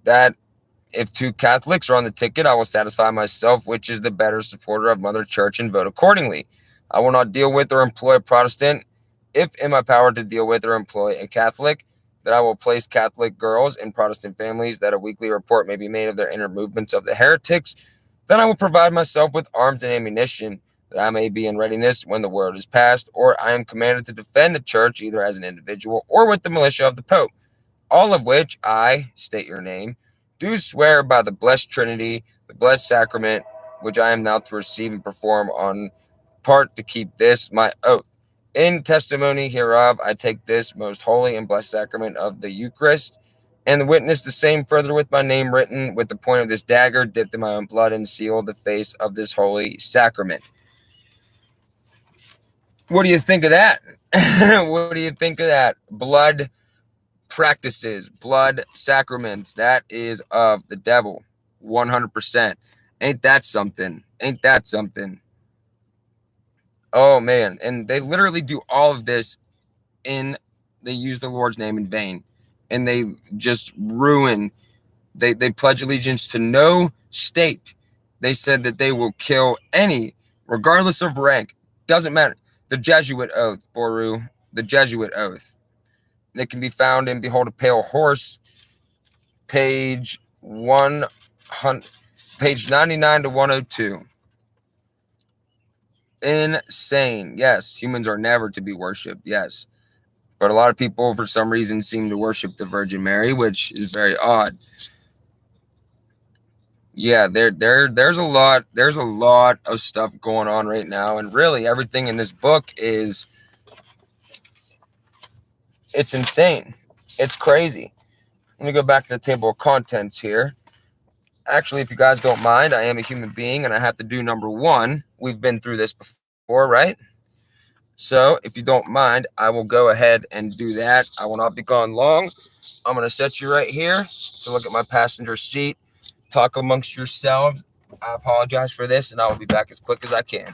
that. If two Catholics are on the ticket, I will satisfy myself which is the better supporter of Mother Church and vote accordingly. I will not deal with or employ a Protestant if in my power to deal with or employ a Catholic, that I will place Catholic girls in Protestant families, that a weekly report may be made of their inner movements of the heretics. Then I will provide myself with arms and ammunition, that I may be in readiness when the word is passed, or I am commanded to defend the Church either as an individual or with the militia of the Pope. All of which I, state your name, do swear by the blessed Trinity, the blessed sacrament, which I am now to receive and perform on part to keep this my oath. In testimony hereof, I take this most holy and blessed sacrament of the Eucharist, and witness the same further with my name written with the point of this dagger dipped in my own blood, and seal the face of this holy sacrament. What do you think of that? What do you think of that? Blood practices, blood sacraments, that is of the devil, 100%. Ain't that something? Ain't that something? Oh man, and they literally do all of this they use the Lord's name in vain, and they just ruin. They pledge allegiance to no state. They said that they will kill any, regardless of rank, doesn't matter. The Jesuit oath, Boru, the Jesuit oath. And it can be found in Behold a Pale Horse, page 99 to 102. Insane. Yes, humans are never to be worshipped. Yes. But a lot of people, for some reason, seem to worship the Virgin Mary, which is very odd. Yeah, there's a lot of stuff going on right now, and really everything in this book is It's insane. It's crazy. Let me go back to the table of contents here. Actually, if you guys don't mind, I am a human being and I have to do number 1. We've been through this before, right? So if you don't mind, I will go ahead and do that. I will not be gone long. I'm going to set you right here to look at my passenger seat. Talk amongst yourselves. I apologize for this, and I will be back as quick as I can.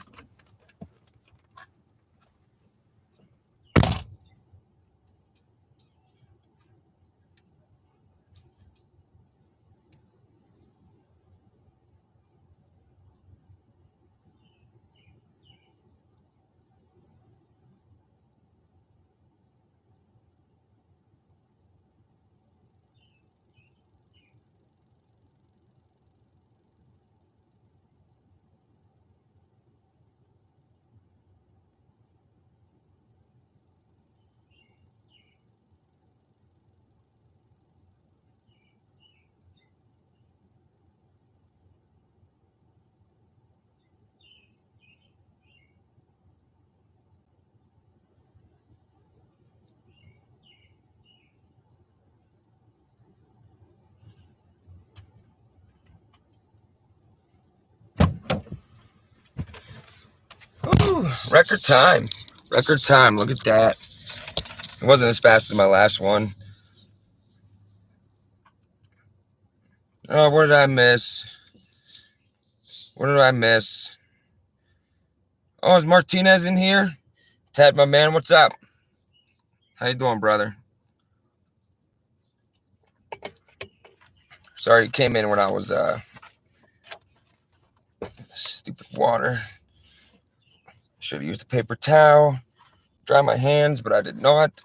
Ooh, record time. Record time. Look at that. It wasn't as fast as my last one. Oh, what did I miss? What did I miss? Oh, is Martinez in here? Ted, my man, what's up? How you doing, brother? Sorry, you came in when I was stupid water. Should have used a paper towel. Dry my hands, but I did not.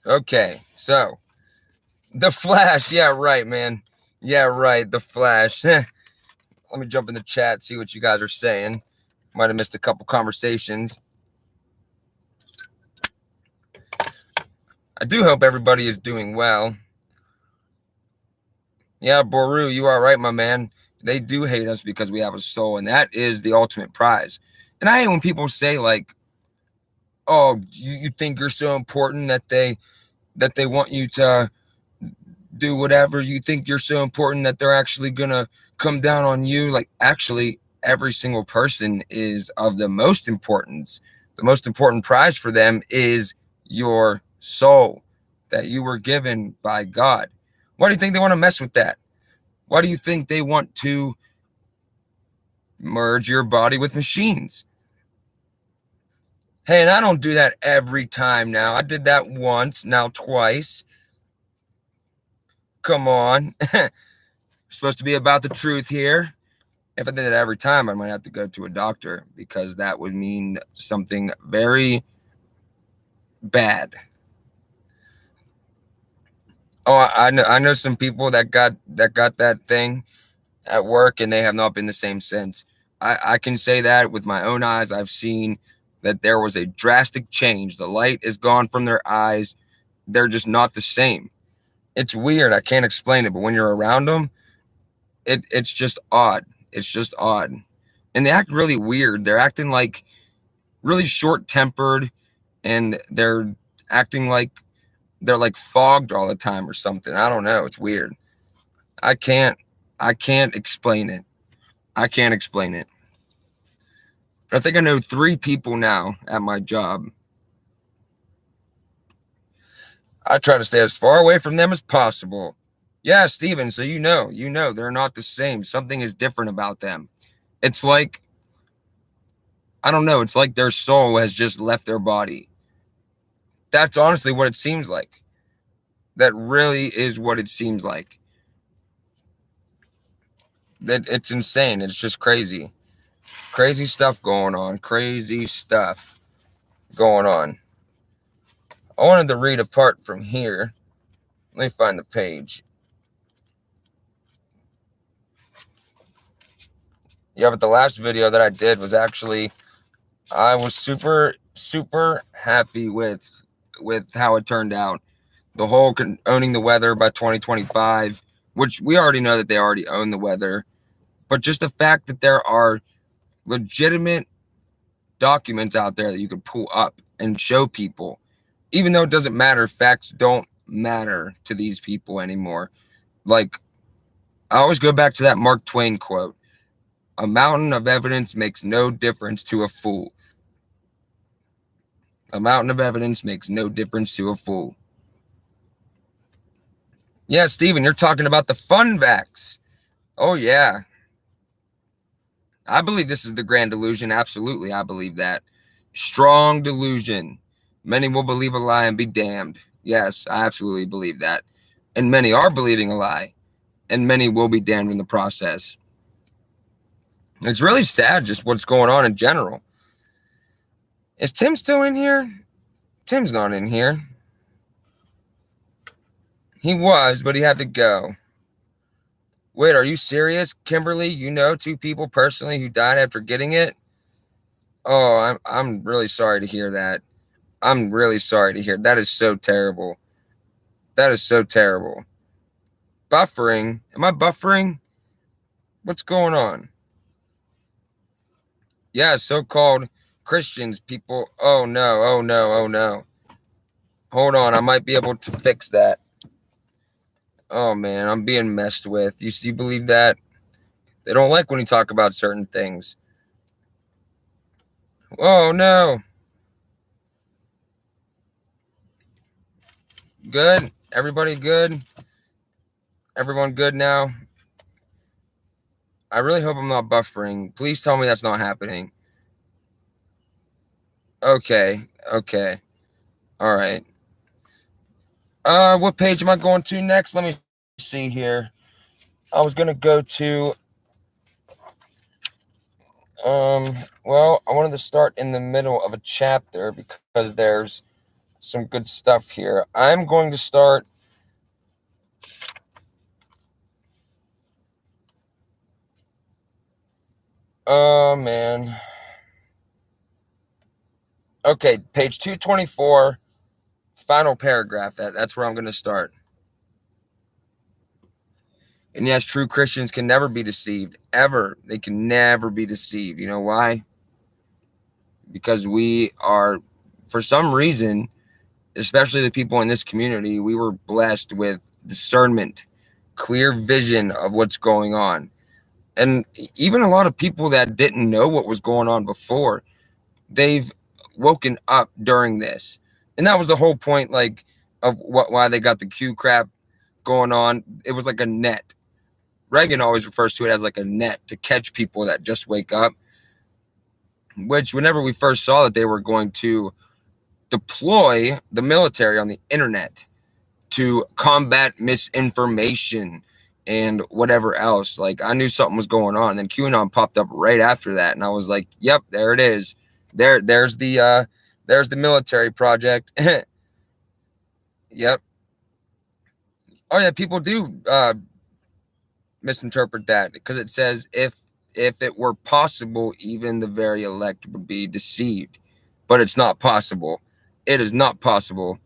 Okay, so the Flash. Yeah, right, man. Yeah, right. The Flash. Let me jump in the chat, see what you guys are saying. Might have missed a couple conversations. I do hope everybody is doing well. Yeah, Boru, you are right, my man. They do hate us because we have a soul, and that is the ultimate prize. And I hate when people say, like, oh, you think you're so important that they want you to do whatever. You think you're so important that they're actually going to come down on you. Like, actually, every single person is of the most importance. The most important prize for them is your soul that you were given by God. Why do you think they want to mess with that? Why do you think they want to merge your body with machines? Hey, and I don't do that every time now. I did that once, now twice. Come on. We're supposed to be about the truth here. If I did it every time, I might have to go to a doctor because that would mean something very bad. Oh, I know some people that got that thing at work, and they have not been the same since. I can say that with my own eyes. I've seen that there was a drastic change. The light is gone from their eyes. They're just not the same. It's weird. I can't explain it, but when you're around them, it's just odd. It's just odd. And they act really weird. They're acting like really short-tempered, and they're acting like they're like fogged all the time or something. I don't know. It's weird. I can't explain it. I can't explain it. But I think I know 3 people now at my job. I try to stay as far away from them as possible. Yeah, Steven, so you know, they're not the same. Something is different about them. It's like, I don't know, it's like their soul has just left their body. That's honestly what it seems like. That really is what it seems like. That it's insane. It's just crazy. Crazy stuff going on. Crazy stuff going on. I wanted to read a part from here. Let me find the page. Yeah, but the last video that I did was actually, I was super happy with how it turned out. The whole owning the weather by 2025, which we already know that they already own the weather, but just the fact that there are legitimate documents out there that you could pull up and show people. Even though it doesn't matter, facts don't matter to these people anymore. Like, I always go back to that Mark Twain quote: "A mountain of evidence makes no difference to a fool." A mountain of evidence makes no difference to a fool. Yeah, Steven, you're talking about the fun vax. Oh, yeah. I believe this is the grand delusion. Absolutely, I believe that. Strong delusion. Many will believe a lie and be damned. Yes, I absolutely believe that. And many are believing a lie, and many will be damned in the process. It's really sad just what's going on in general. Is Tim still in here? Tim's not in here. He was, but he had to go. Wait, are you serious, Kimberly? You know 2 people personally who died after getting it? Oh, I'm really sorry to hear that. I'm really sorry to hear. That is so terrible. That is so terrible. Buffering? Am I buffering? What's going on? Yeah, so-called Christians, people. Oh no, oh no, oh no. Hold on, I might be able to fix that. Oh man, I'm being messed with. You believe that? They don't like when you talk about certain things. Oh no. Good? Everybody good? Everyone good now? I really hope I'm not buffering. Please tell me that's not happening. Okay. Okay. All right. What page am I going to next? Let me see here. I was gonna go to well, I wanted to start in the middle of a chapter because there's some good stuff here. I'm going to start oh man. Okay, page 224, final paragraph. That's where I'm gonna start. And yes, true Christians can never be deceived. Ever. They can never be deceived. You know why? Because we are, for some reason, especially the people in this community, we were blessed with discernment, clear vision of what's going on. And even a lot of people that didn't know what was going on before, they've woken up during this. And that was the whole point, like, of why they got the Q crap going on. It was like a net. Reagan always refers to it as like a net to catch people that just wake up, which whenever we first saw that they were going to deploy the military on the internet to combat misinformation and whatever else, like, I knew something was going on. And then QAnon popped up right after that, and I was like, yep, there it is. There's the military project. Yep. Oh yeah, people do misinterpret that because it says if it were possible, even the very elect would be deceived. But it's not possible. It is not possible.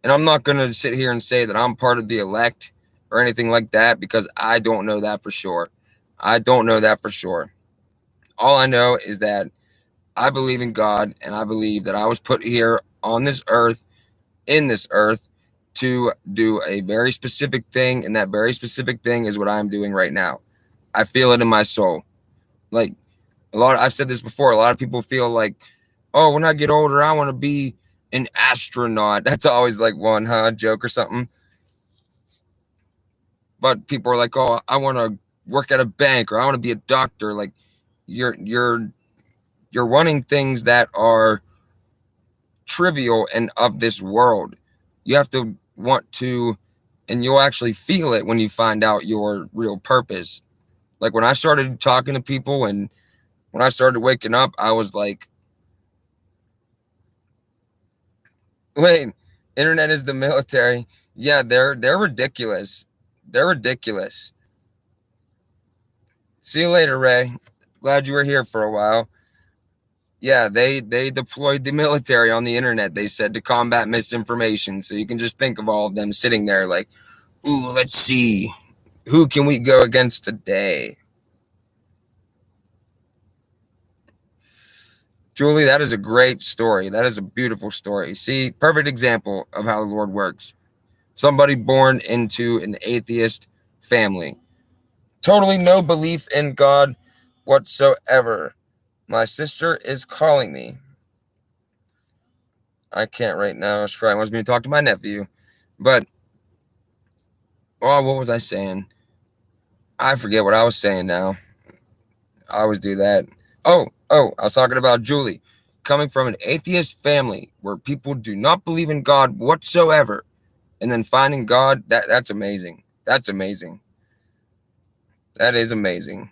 And I'm not going to sit here and say that I'm part of the elect or anything like that because I don't know that for sure. I don't know that for sure. All I know is that I believe in God, and I believe that I was put here on this earth, in this earth, to do a very specific thing, and that very specific thing is what I'm doing right now. I feel it in my soul. Like, I've said this before, a lot of people feel like, oh, when I get older, I want to be an astronaut. That's always like one joke or something. But people are like, oh, I want to work at a bank, or I want to be a doctor. Like, you're wanting things that are trivial and of this world. You have to want to, and you'll actually feel it when you find out your real purpose. Like, when I started talking to people and when I started waking up, I was like, wait, internet is the military. Yeah, they're ridiculous. They're ridiculous. See you later, Ray. Glad you were here for a while. Yeah, they deployed the military on the internet, they said, to combat misinformation. So you can just think of all of them sitting there like, ooh, let's see. Who can we go against today? Julie, that is a great story. That is a beautiful story. See, perfect example of how the Lord works. Somebody born into an atheist family. Totally no belief in God whatsoever. My sister is calling me. I can't right now. She probably wants me to talk to my nephew. But, oh, what was I saying? I forget what I was saying now. I always do that. I was talking about Julie. Coming from an atheist family where people do not believe in God whatsoever, and then finding God, that's amazing. That's amazing. That is amazing.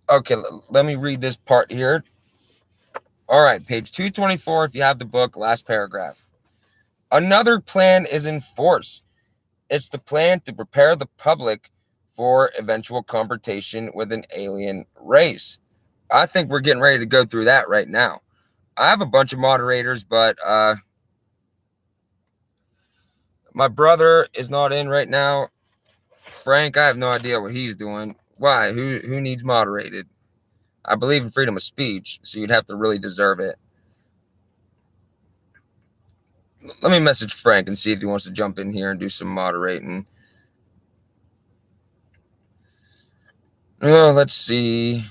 Okay, let me read this part here. All right, page 224, if you have the book, last paragraph. Another plan is in force. It's the plan to prepare the public for eventual confrontation with an alien race. I think we're getting ready to go through that right now. I have a bunch of moderators, but my brother is not in right now. Frank, I have no idea what he's doing. Why? Who needs moderated? I believe in freedom of speech, so you'd have to really deserve it. Let me message Frank and see if he wants to jump in here and do some moderating. Oh, let's see.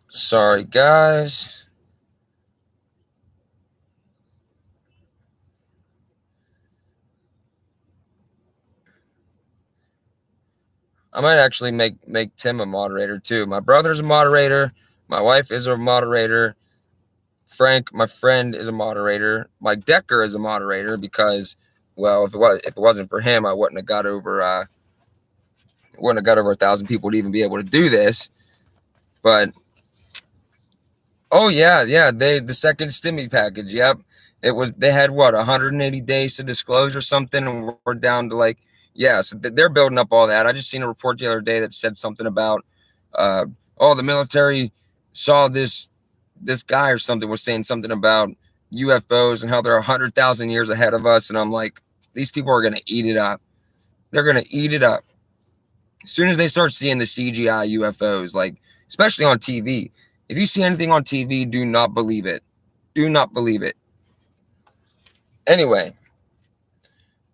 Sorry, guys. I might actually make Tim a moderator too. My brother's a moderator. My wife is a moderator. Frank, my friend, is a moderator. Mike Decker is a moderator because, well, if it wasn't for him, I wouldn't have got over 1,000 people to even be able to do this. But oh yeah, the second stimmy package. Yep, they had what 180 days to disclose or something, and we're down to like so they're building up all that. I just seen a report the other day that said something about the military saw this guy or something was saying something about UFOs and how they're 100,000 years ahead of us, and I'm like, these people are gonna eat it up. They're gonna eat it up as soon as they start seeing the CGI UFOs, like especially on TV. If you see anything on TV, do not believe it. Do not believe it. Anyway,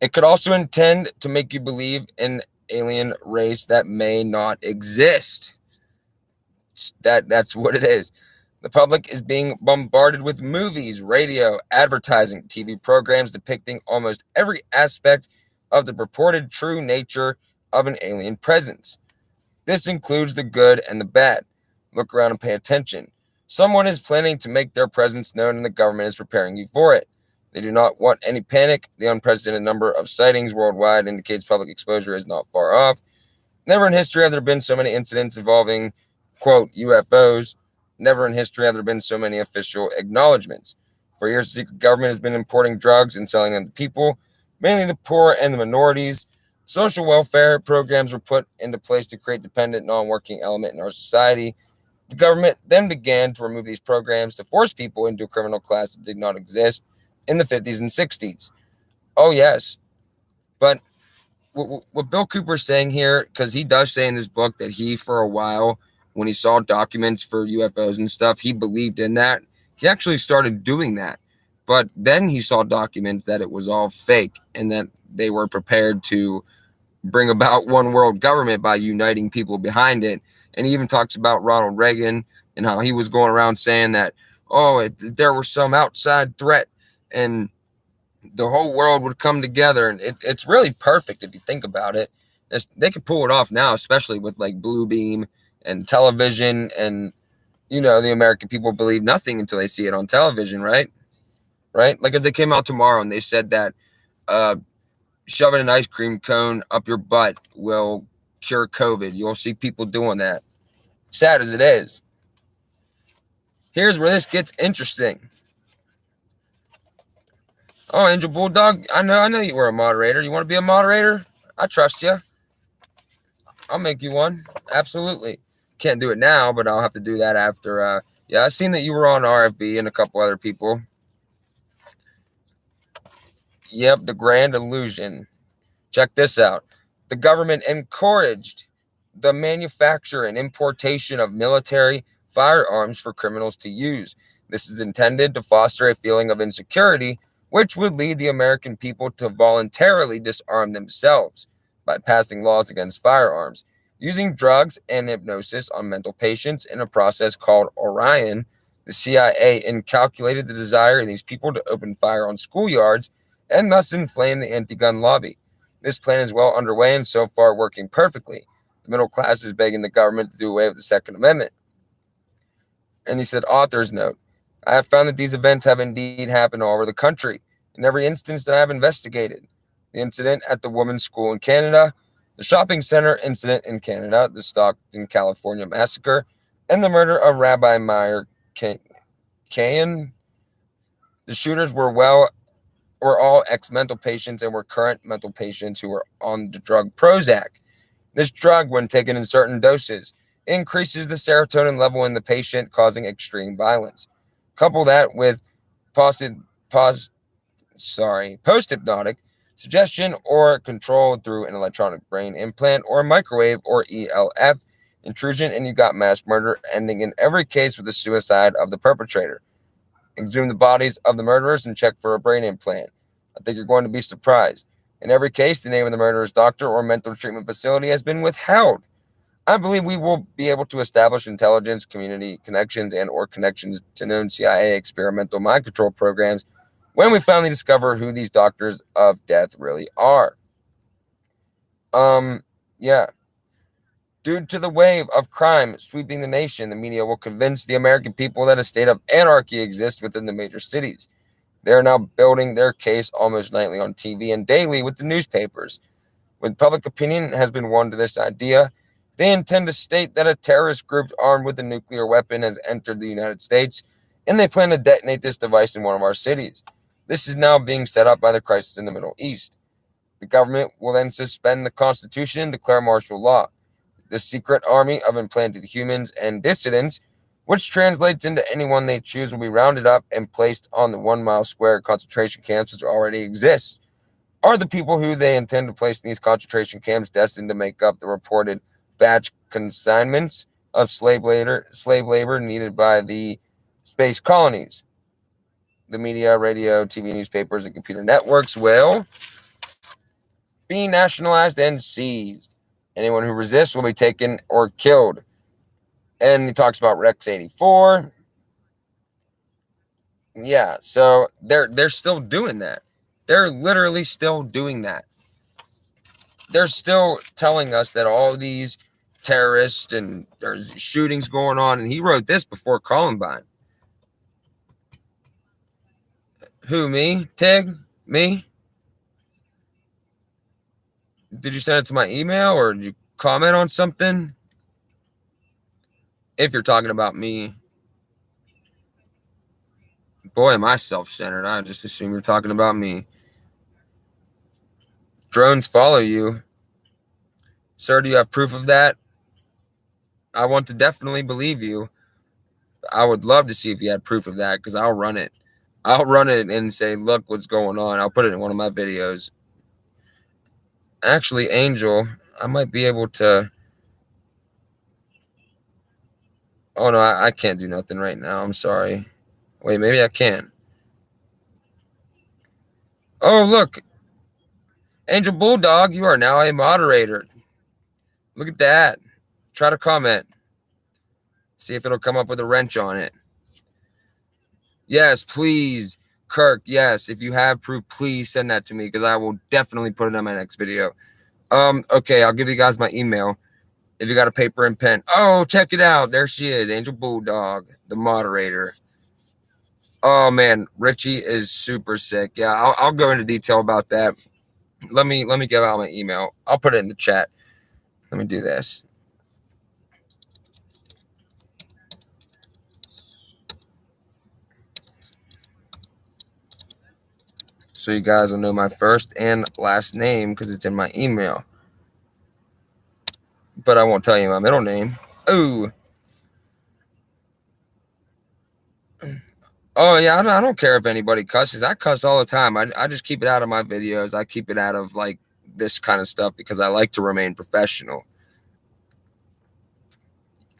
it could also intend to make you believe in alien race that may not exist. That's what it is. The public is being bombarded with movies, radio, advertising, TV programs depicting almost every aspect of the purported true nature of an alien presence. This includes the good and the bad. Look around and pay attention. Someone is planning to make their presence known and the government is preparing you for it. They do not want any panic. The unprecedented number of sightings worldwide indicates public exposure is not far off. Never in history have there been so many incidents involving, quote, UFOs. Never in history have there been so many official acknowledgments. For years, the secret government has been importing drugs and selling them to people, mainly the poor and the minorities. Social welfare programs were put into place to create dependent, non-working element in our society. The government then began to remove these programs to force people into a criminal class that did not exist in the 50s and 60s. Oh, yes. But what Bill Cooper is saying here, because he does say in this book that he, for a while, when he saw documents for UFOs and stuff, he believed in that. He actually started doing that. But then he saw documents that it was all fake and that they were prepared to bring about one world government by uniting people behind it. And he even talks about Ronald Reagan and how he was going around saying that, there was some outside threat and the whole world would come together. And it's really perfect if you think about it. They could pull it off now, especially with like Blue Beam and television. And, the American people believe nothing until they see it on television, right? Right? Like if they came out tomorrow and they said that shoving an ice cream cone up your butt will cure COVID. You'll see people doing that. Sad as it is. Here's where this gets interesting. Oh, Angel Bulldog, I know you were a moderator. You want to be a moderator? I trust you. I'll make you one. Absolutely. Can't do it now, but I'll have to do that after. I seen that you were on RFB and a couple other people. Yep, the Grand Illusion. Check this out. The government encouraged the manufacture and importation of military firearms for criminals to use. This is intended to foster a feeling of insecurity, which would lead the American people to voluntarily disarm themselves by passing laws against firearms. Using drugs and hypnosis on mental patients in a process called Orion, the CIA inculcated the desire in these people to open fire on schoolyards and thus inflame the anti-gun lobby. This plan is well underway and so far working perfectly. The middle class is begging the government to do away with the Second Amendment. And he said, author's note, I have found that these events have indeed happened all over the country, in every instance that I have investigated. The incident at the women's school in Canada, the shopping center incident in Canada, the Stockton, California massacre, and the murder of Rabbi Meir Kahan. The shooters were all ex-mental patients and were current mental patients who were on the drug Prozac. This drug, when taken in certain doses, increases the serotonin level in the patient, causing extreme violence. Couple that with post-hypnotic suggestion or control through an electronic brain implant or microwave or ELF intrusion, and you got mass murder, ending in every case with the suicide of the perpetrator. Exhume the bodies of the murderers and check for a brain implant. I think you're going to be surprised. In every case, the name of the murderer's doctor or mental treatment facility has been withheld. I believe we will be able to establish intelligence, community connections, and or connections to known CIA experimental mind control programs when we finally discover who these doctors of death really are. Yeah. Due to the wave of crime sweeping the nation, the media will convince the American people that a state of anarchy exists within the major cities. They are now building their case almost nightly on TV and daily with the newspapers. When public opinion has been won to this idea, they intend to state that a terrorist group armed with a nuclear weapon has entered the United States, and they plan to detonate this device in one of our cities. This is now being set up by the crisis in the Middle East. The government will then suspend the Constitution and declare martial law. The secret army of implanted humans and dissidents, which translates into anyone they choose, will be rounded up and placed on the 1 mile square concentration camps which already exist. Are the people who they intend to place in these concentration camps destined to make up the reported batch consignments of slave labor needed by the space colonies? The media, radio, TV, newspapers, and computer networks will be nationalized and seized. Anyone who resists will be taken or killed. And he talks about Rex 84. Yeah, so they're still doing that. They're literally still doing that. They're still telling us that all these terrorists and there's shootings going on. And he wrote this before Columbine. Who, me? Tig? Me? Did you send it to my email or did you comment on something? If you're talking about me. Boy, am I self-centered. I just assume you're talking about me. Drones follow you. Sir, do you have proof of that? I want to definitely believe you. I would love to see if you had proof of that because I'll run it. I'll run it and say, look what's going on. I'll put it in one of my videos. Actually, Angel, I might be able to. Oh, no, I can't do nothing right now. I'm sorry. Wait, maybe I can. Oh, look. Angel Bulldog, you are now a moderator. Look at that. Try to comment. See if it'll come up with a wrench on it. Yes, please. Kirk, yes. If you have proof, please send that to me because I will definitely put it on my next video. Okay, I'll give you guys my email. If you got a paper and pen. Oh, check it out. There she is. Angel Bulldog, the moderator. Oh, man. Richie is super sick. Yeah, I'll go into detail about that. Let me give out my email. I'll put it in the chat. Let me do this. So you guys will know my first and last name because it's in my email. But I won't tell you my middle name. Oh. Oh, yeah, I don't care if anybody cusses. I cuss all the time. I just keep it out of my videos. I keep it out of, like, this kind of stuff because I like to remain professional.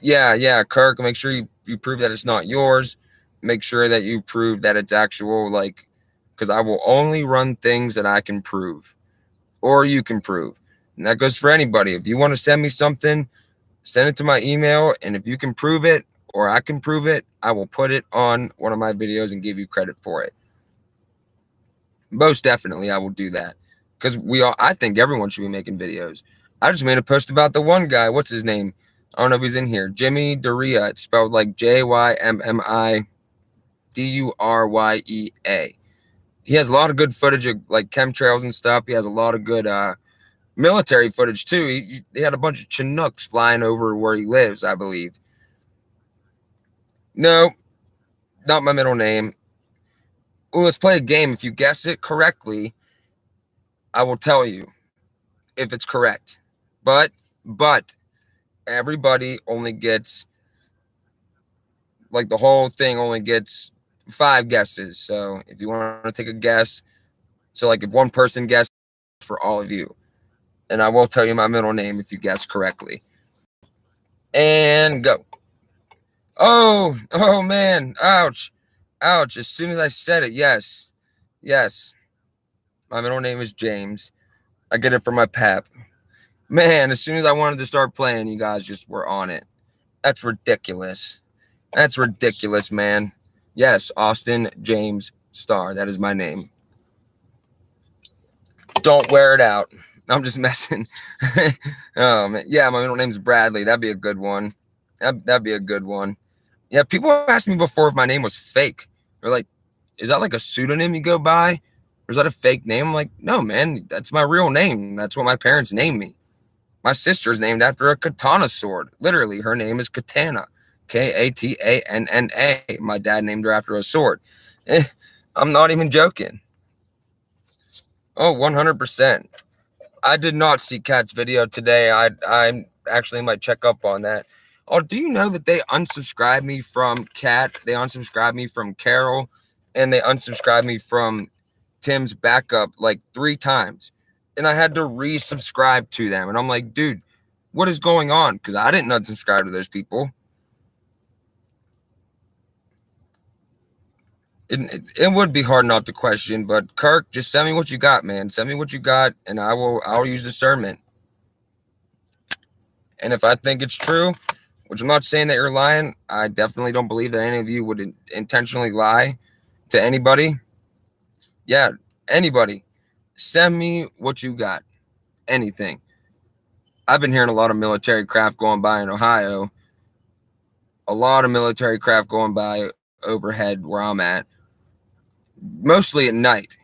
Yeah, Kirk, make sure you prove that it's not yours. Make sure that you prove that it's actual, like, because I will only run things that I can prove or you can prove. And that goes for anybody. If you want to send me something, send it to my email. And if you can prove it or I can prove it, I will put it on one of my videos and give you credit for it. Most definitely, I will do that. Because I think everyone should be making videos. I just made a post about the one guy. What's his name? I don't know if he's in here. Jimmy Duryea. It's spelled like JYMMIDURYEA. He has a lot of good footage of like chemtrails and stuff. He has a lot of good military footage too. He had a bunch of Chinooks flying over where he lives, I believe. No, not my middle name. Well, let's play a game. If you guess it correctly, I will tell you if it's correct. But everybody only gets, like, the whole thing only gets 5 guesses. So if you want to take a guess, so like if one person guesses, for all of you, and I will tell you my middle name if you guess correctly. And go. Oh man, ouch. As soon as I said it, yes. My middle name is James. I get it from my pep. Man, as soon as I wanted to start playing, you guys just were on it. That's ridiculous. Man. Yes, Austin James Starr. That is my name. Don't wear it out. I'm just messing. Oh, man. Yeah, my middle name's Bradley. That'd be a good one. That'd be a good one. Yeah, people asked me before if my name was fake. They're like, is that like a pseudonym you go by? Or is that a fake name? I'm like, no, man, that's my real name. That's what my parents named me. My sister's named after a katana sword. Literally, her name is Katana. Katanna. My dad named her after a sword. I'm not even joking. Oh, 100%. I did not see Kat's video today. I actually might check up on that. Oh, do you know that they unsubscribed me from Kat? They unsubscribed me from Carol, and they unsubscribed me from Tim's backup like 3 times. And I had to resubscribe to them. And I'm like, dude, what is going on? Because I didn't unsubscribe to those people. It would be hard not to question, but Kirk, just send me what you got, man. Send me what you got, and I'll use discernment. And if I think it's true, which I'm not saying that you're lying, I definitely don't believe that any of you would intentionally lie to anybody. Yeah, anybody. Send me what you got. Anything. I've been hearing a lot of military craft going by in Ohio. A lot of military craft going by overhead where I'm at. Mostly at night.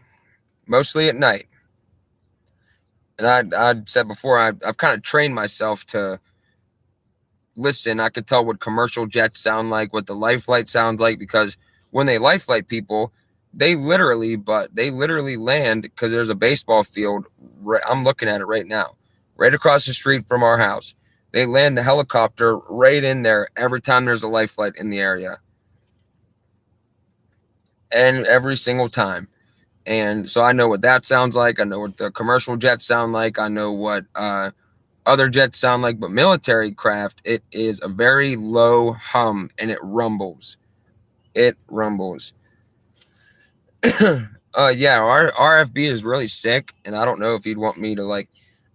And I said before, I've kind of trained myself to listen. I could tell what commercial jets sound like, what the life flight sounds like, because when they life flight people, they literally land, because there's a baseball field. I'm looking at it right now, right across the street from our house. They land the helicopter right in there every time there's a life flight in the area. And every single time. And so I know what that sounds like. I know what the commercial jets sound like. I know what other jets sound like. But military craft, it is a very low hum, and it rumbles. Yeah, our RFB is really sick, and I don't know if he'd want me to, like,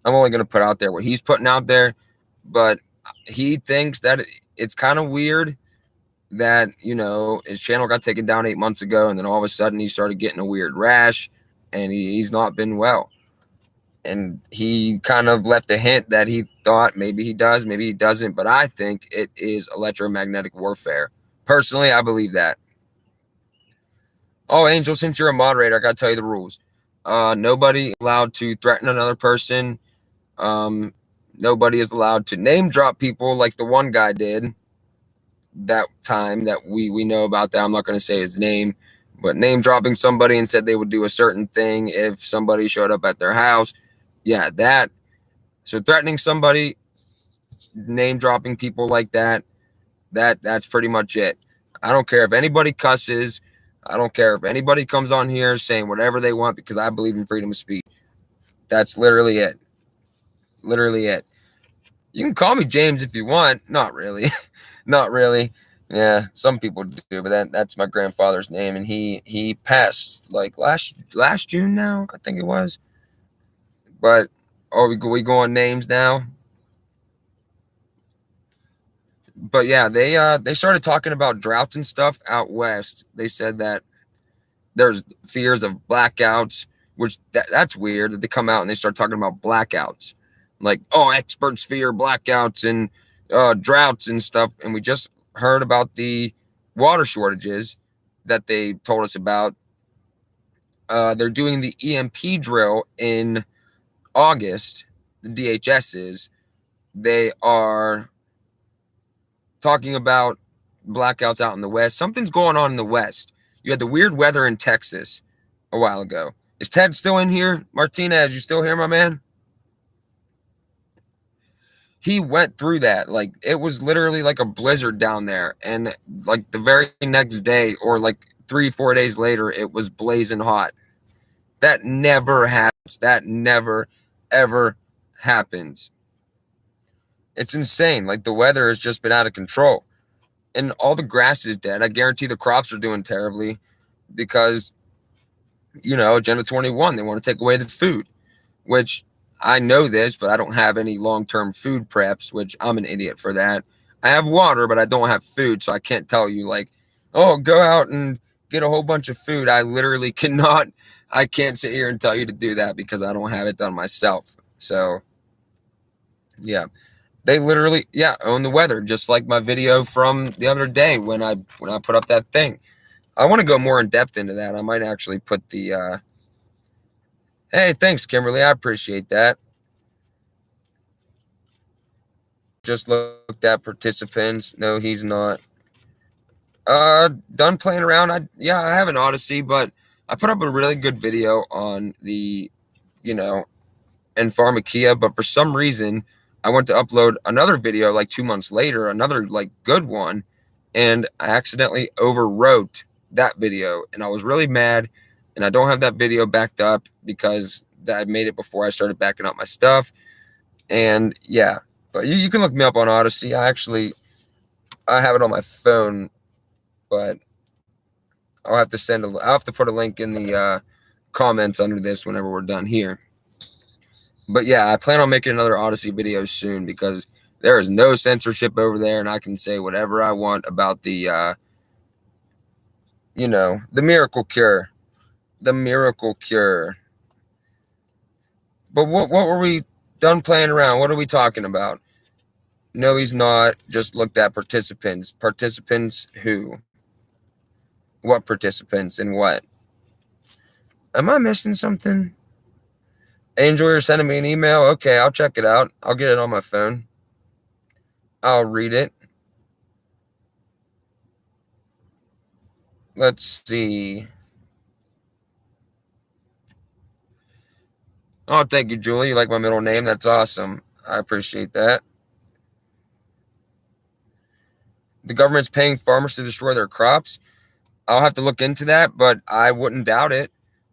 I'm only going to put out there what he's putting out there, but he thinks that it's kind of weird that, his channel got taken down 8 months ago, and then all of a sudden he started getting a weird rash, and he's not been well. And he kind of left a hint that he thought maybe he does, maybe he doesn't, but I think it is electromagnetic warfare. Personally, I believe that. Oh, Angel, since you're a moderator, I got to tell you the rules. Nobody allowed to threaten another person. Nobody is allowed to name drop people like the one guy did that time that we know about that. I'm not going to say his name, but name dropping somebody and said they would do a certain thing if somebody showed up at their house. Yeah, that. So threatening somebody, name dropping people like that's pretty much it. I don't care if anybody cusses. I don't care if anybody comes on here saying whatever they want, because I believe in freedom of speech. That's literally it. Literally it. You can call me James if you want. Not really. Not really. Yeah, some people do, but that's my grandfather's name, and he passed like last June now, I think it was. But we go on names now. But yeah, they started talking about droughts and stuff out west. They said that there's fears of blackouts, which that's weird that they come out and they start talking about blackouts. Like, oh, experts fear blackouts and droughts and stuff. And we just heard about the water shortages that they told us about. They're doing the EMP drill in August. The DHS is. They are talking about blackouts out in the west. Something's going on in the west. You had the weird weather in Texas a while ago. Is Ted still in here? Martinez, you still here, my man? He went through that. Like, it was literally like a blizzard down there. And like the very next day, or like 3-4 days later, it was blazing hot. That never happens. That never, ever happens. It's insane. Like, the weather has just been out of control. And all the grass is dead. I guarantee the crops are doing terribly because, Agenda 21, they want to take away the food, which I know this, but I don't have any long-term food preps, which I'm an idiot for that. I have water, but I don't have food, so I can't tell you, like, oh, go out and get a whole bunch of food. I literally cannot. I can't sit here and tell you to do that because I don't have it done myself. So, yeah. They literally, own the weather, just like my video from the other day when I put up that thing. I want to go more in depth into that. I might actually put the, hey, thanks, Kimberly. I appreciate that. Just looked at participants. No, he's not. Done playing around. I have an Odyssey, but I put up a really good video on the, and Pharmakia, but for some reason, I went to upload another video like 2 months later, another like good one, and I accidentally overwrote that video, and I was really mad, and I don't have that video backed up because I made it before I started backing up my stuff, and yeah, but you can look me up on Odyssey. I have it on my phone, but I'll have to put a link in the comments under this whenever we're done here. But yeah, I plan on making another Odyssey video soon because there is no censorship over there, and I can say whatever I want about the, the miracle cure. The miracle cure. But what were we done playing around? What are we talking about? No, he's not. Just looked at participants. Participants who? What participants and what? Am I missing something? Angel, you're sending me an email? Okay, I'll check it out. I'll get it on my phone. I'll read it. Let's see. Oh, thank you, Julie. You like my middle name? That's awesome. I appreciate that. The government's paying farmers to destroy their crops. I'll have to look into that, but I wouldn't doubt it.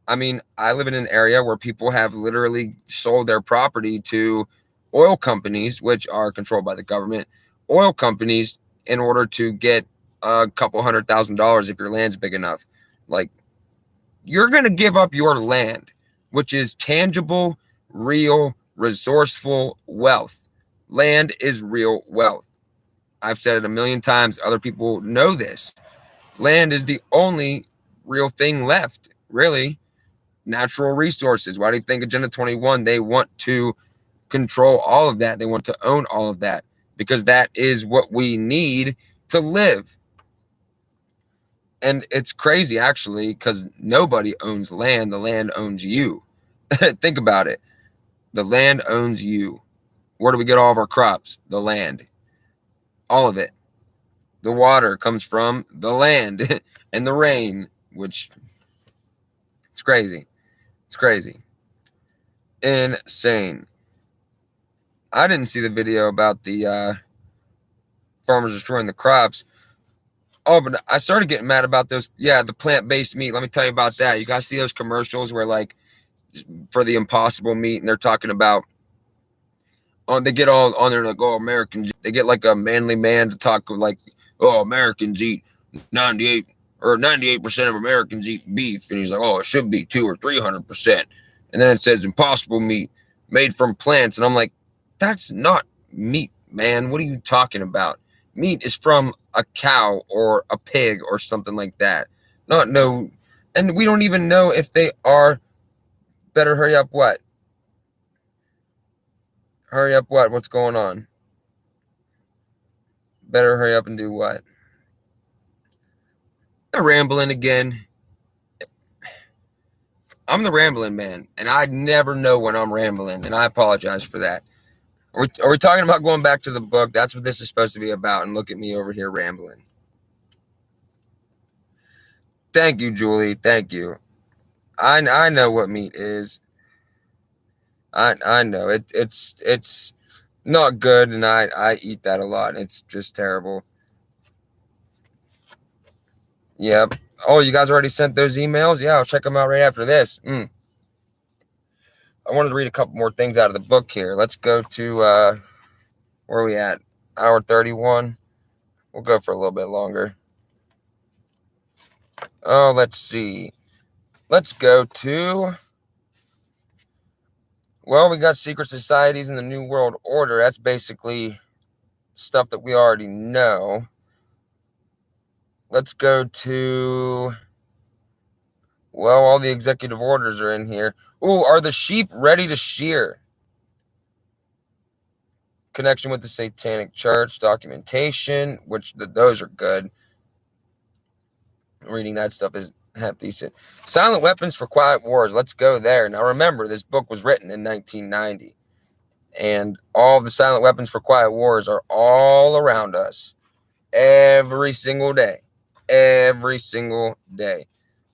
I mean, I live in an area where people have literally sold their property to oil companies, which are controlled by the government, oil companies, in order to get a couple $100,000 if your land's big enough. Like, you're going to give up your land, which is tangible, real, resourceful wealth. Land is real wealth. I've said it a million times. Other people know this. Land is the only real thing left, really. Natural resources. Why do you think Agenda 21, they want to control all of that? They want to own all of that because that is what we need to live. And it's crazy, actually, because nobody owns land. The land owns you. Think about it. The land owns you. Where do we get all of our crops? The land. All of it. The water comes from the land and the rain, which it's crazy. It's crazy. Insane. I didn't see the video about the farmers destroying the crops. Oh, but I started getting mad about those. Yeah, the plant-based meat. Let me tell you about that. You guys see those commercials where, like, for the Impossible meat, and they're talking about, they get all on there like, oh, Americans, they get like a manly man to talk like, oh, Americans eat 98% of Americans eat beef, and he's like, oh, it should be 200 or 300%, and then it says Impossible meat made from plants, and I'm like, that's not meat, man. What are you talking about? Meat is from a cow or a pig or something like that. Not no, and we don't even know if they are. Better hurry up. What? Hurry up. What? What's going on? Better hurry up and do what? I'm rambling again. I'm the rambling man, and I never know when I'm rambling, and I apologize for that. Are we talking about going back to the book? That's what this is supposed to be about, and look at me over here rambling. Thank you, Julie. Thank you. I know what meat is. I know it's not good, and I eat that a lot. It's just terrible. Yep. Oh, you guys already sent those emails? Yeah, I'll check them out right after this. I wanted to read a couple more things out of the book here. Let's go to where are we at? Hour 31. We'll go for a little bit longer. Oh, let's see. Let's go to, well, we got secret societies in the New World Order. That's basically stuff that we already know. Let's go to, well, all the executive orders are in here. Ooh, are the sheep ready to shear? Connection with the Satanic Church, documentation, which those are good. Reading that stuff is half decent. Silent Weapons for Quiet Wars. Let's go there. Now remember, this book was written in 1990. And all the silent weapons for quiet wars are all around us. Every single day. Every single day.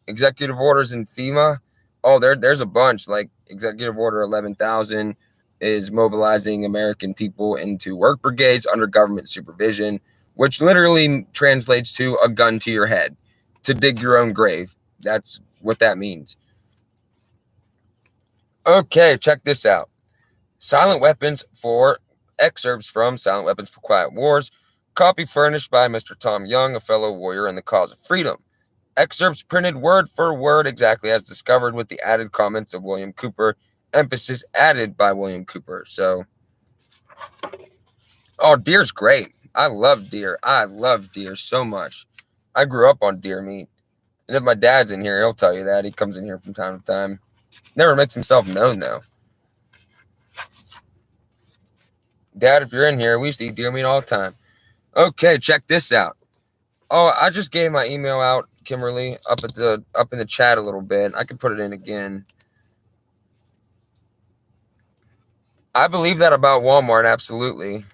Executive orders in FEMA. Oh, there's a bunch. Like Executive Order 11,000 is mobilizing American people into work brigades under government supervision, which literally translates to a gun to your head, to dig your own grave. That's what that means. Okay, check this out. Silent Weapons for excerpts from Silent Weapons for Quiet Wars. Copy furnished by Mr. Tom Young, a fellow warrior in the cause of freedom. Excerpts printed word for word exactly as discovered with the added comments of William Cooper. Emphasis added by William Cooper. So, oh, deer's great. I love deer. I love deer so much. I grew up on deer meat. And if my dad's in here, he'll tell you that. He comes in here from time to time. Never makes himself known, though. Dad, if you're in here, we used to eat deer meat all the time. Okay, check this out. Oh, I just gave my email out, Kimberly, up in the chat a little bit. I can put it in again. I believe that about Walmart, absolutely.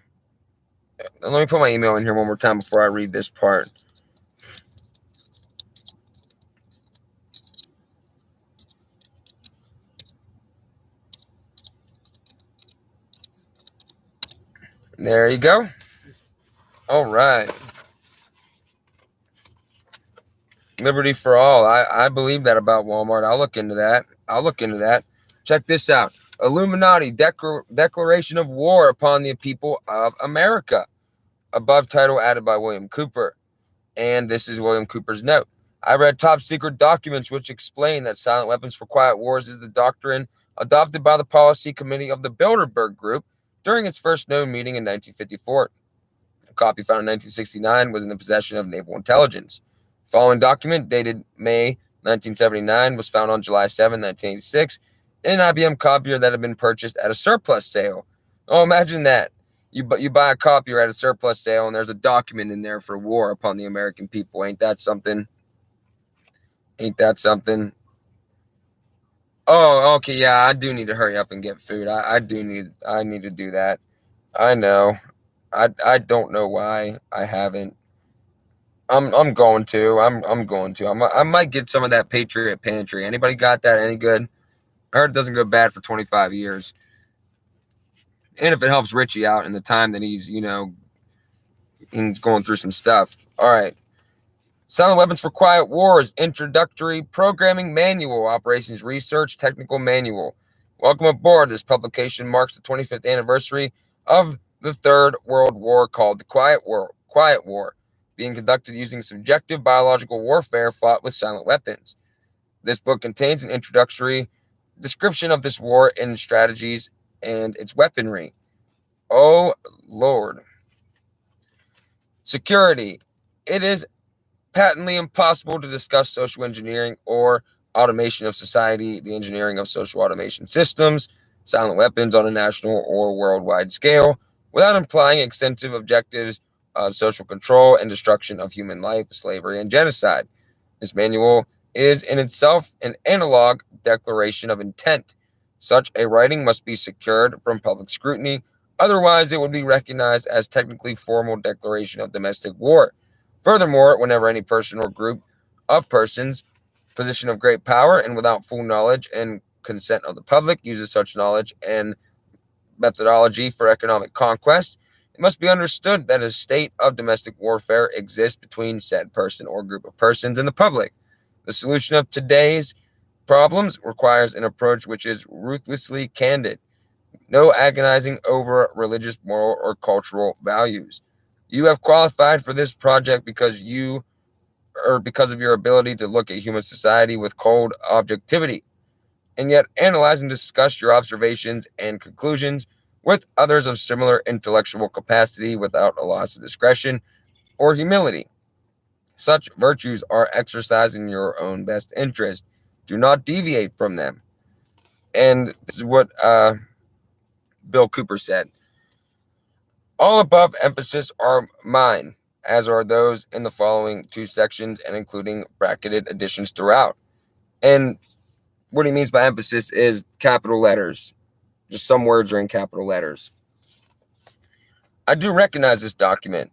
Let me put my email in here one more time before I read this part. There you go. All right. Liberty for all. I believe that about Walmart. I'll look into that. Check this out. Illuminati Declaration of War upon the people of America. Above title added by William Cooper. And this is William Cooper's note. I read top secret documents which explain that Silent Weapons for Quiet Wars is the doctrine adopted by the Policy Committee of the Bilderberg Group during its first known meeting in 1954. A copy found in 1969 was in the possession of Naval Intelligence. The following document, dated May 1979, was found on July 7, 1986, in an IBM copier that had been purchased at a surplus sale. Oh, imagine that. You buy a copier at a surplus sale, and there's a document in there for war upon the American people. Ain't that something? Ain't that something? Oh, okay, yeah, I do need to hurry up and get food. I need to do that. I know. I don't know why I haven't. I'm going to. I'm going to. I might get some of that Patriot Pantry. Anybody got that? Any good? I heard it doesn't go bad for 25 years. And if it helps Richie out in the time that he's going through some stuff. All right. Silent Weapons for Quiet Wars, Introductory Programming Manual, Operations Research Technical Manual. Welcome aboard. This publication marks the 25th anniversary of the Third World War, called the Quiet War, being conducted using subjective biological warfare fought with silent weapons. This book contains an introductory description of this war and strategies and its weaponry. Oh, Lord. Security. It is patently impossible to discuss social engineering or automation of society, the engineering of social automation systems, silent weapons on a national or worldwide scale, without implying extensive objectives of social control and destruction of human life, slavery, and genocide. This manual is in itself an analog declaration of intent. Such a writing must be secured from public scrutiny, otherwise it would be recognized as technically formal declaration of domestic war. Furthermore, whenever any person or group of persons, position of great power and without full knowledge and consent of the public, uses such knowledge and methodology for economic conquest, it must be understood that a state of domestic warfare exists between said person or group of persons and the public. The solution of today's problems requires an approach which is ruthlessly candid, no agonizing over religious, moral, or cultural values. You have qualified for this project because of your ability to look at human society with cold objectivity, and yet analyze and discuss your observations and conclusions with others of similar intellectual capacity without a loss of discretion or humility. Such virtues are exercised in your own best interest. Do not deviate from them. And this is what Bill Cooper said. All above emphasis are mine, as are those in the following two sections, and including bracketed additions throughout. And what he means by emphasis is capital letters. Just some words are in capital letters. I do recognize this document,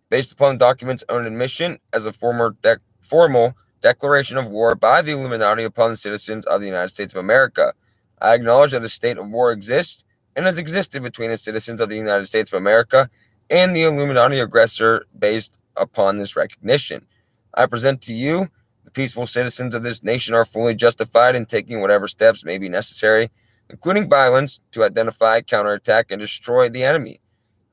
based upon the document's own admission, as a formal declaration of war by the Illuminati upon the citizens of the United States of America. I acknowledge that a state of war exists and has existed between the citizens of the United States of America and the Illuminati aggressor based upon this recognition. I present to you, the peaceful citizens of this nation are fully justified in taking whatever steps may be necessary, including violence, to identify, counterattack, and destroy the enemy.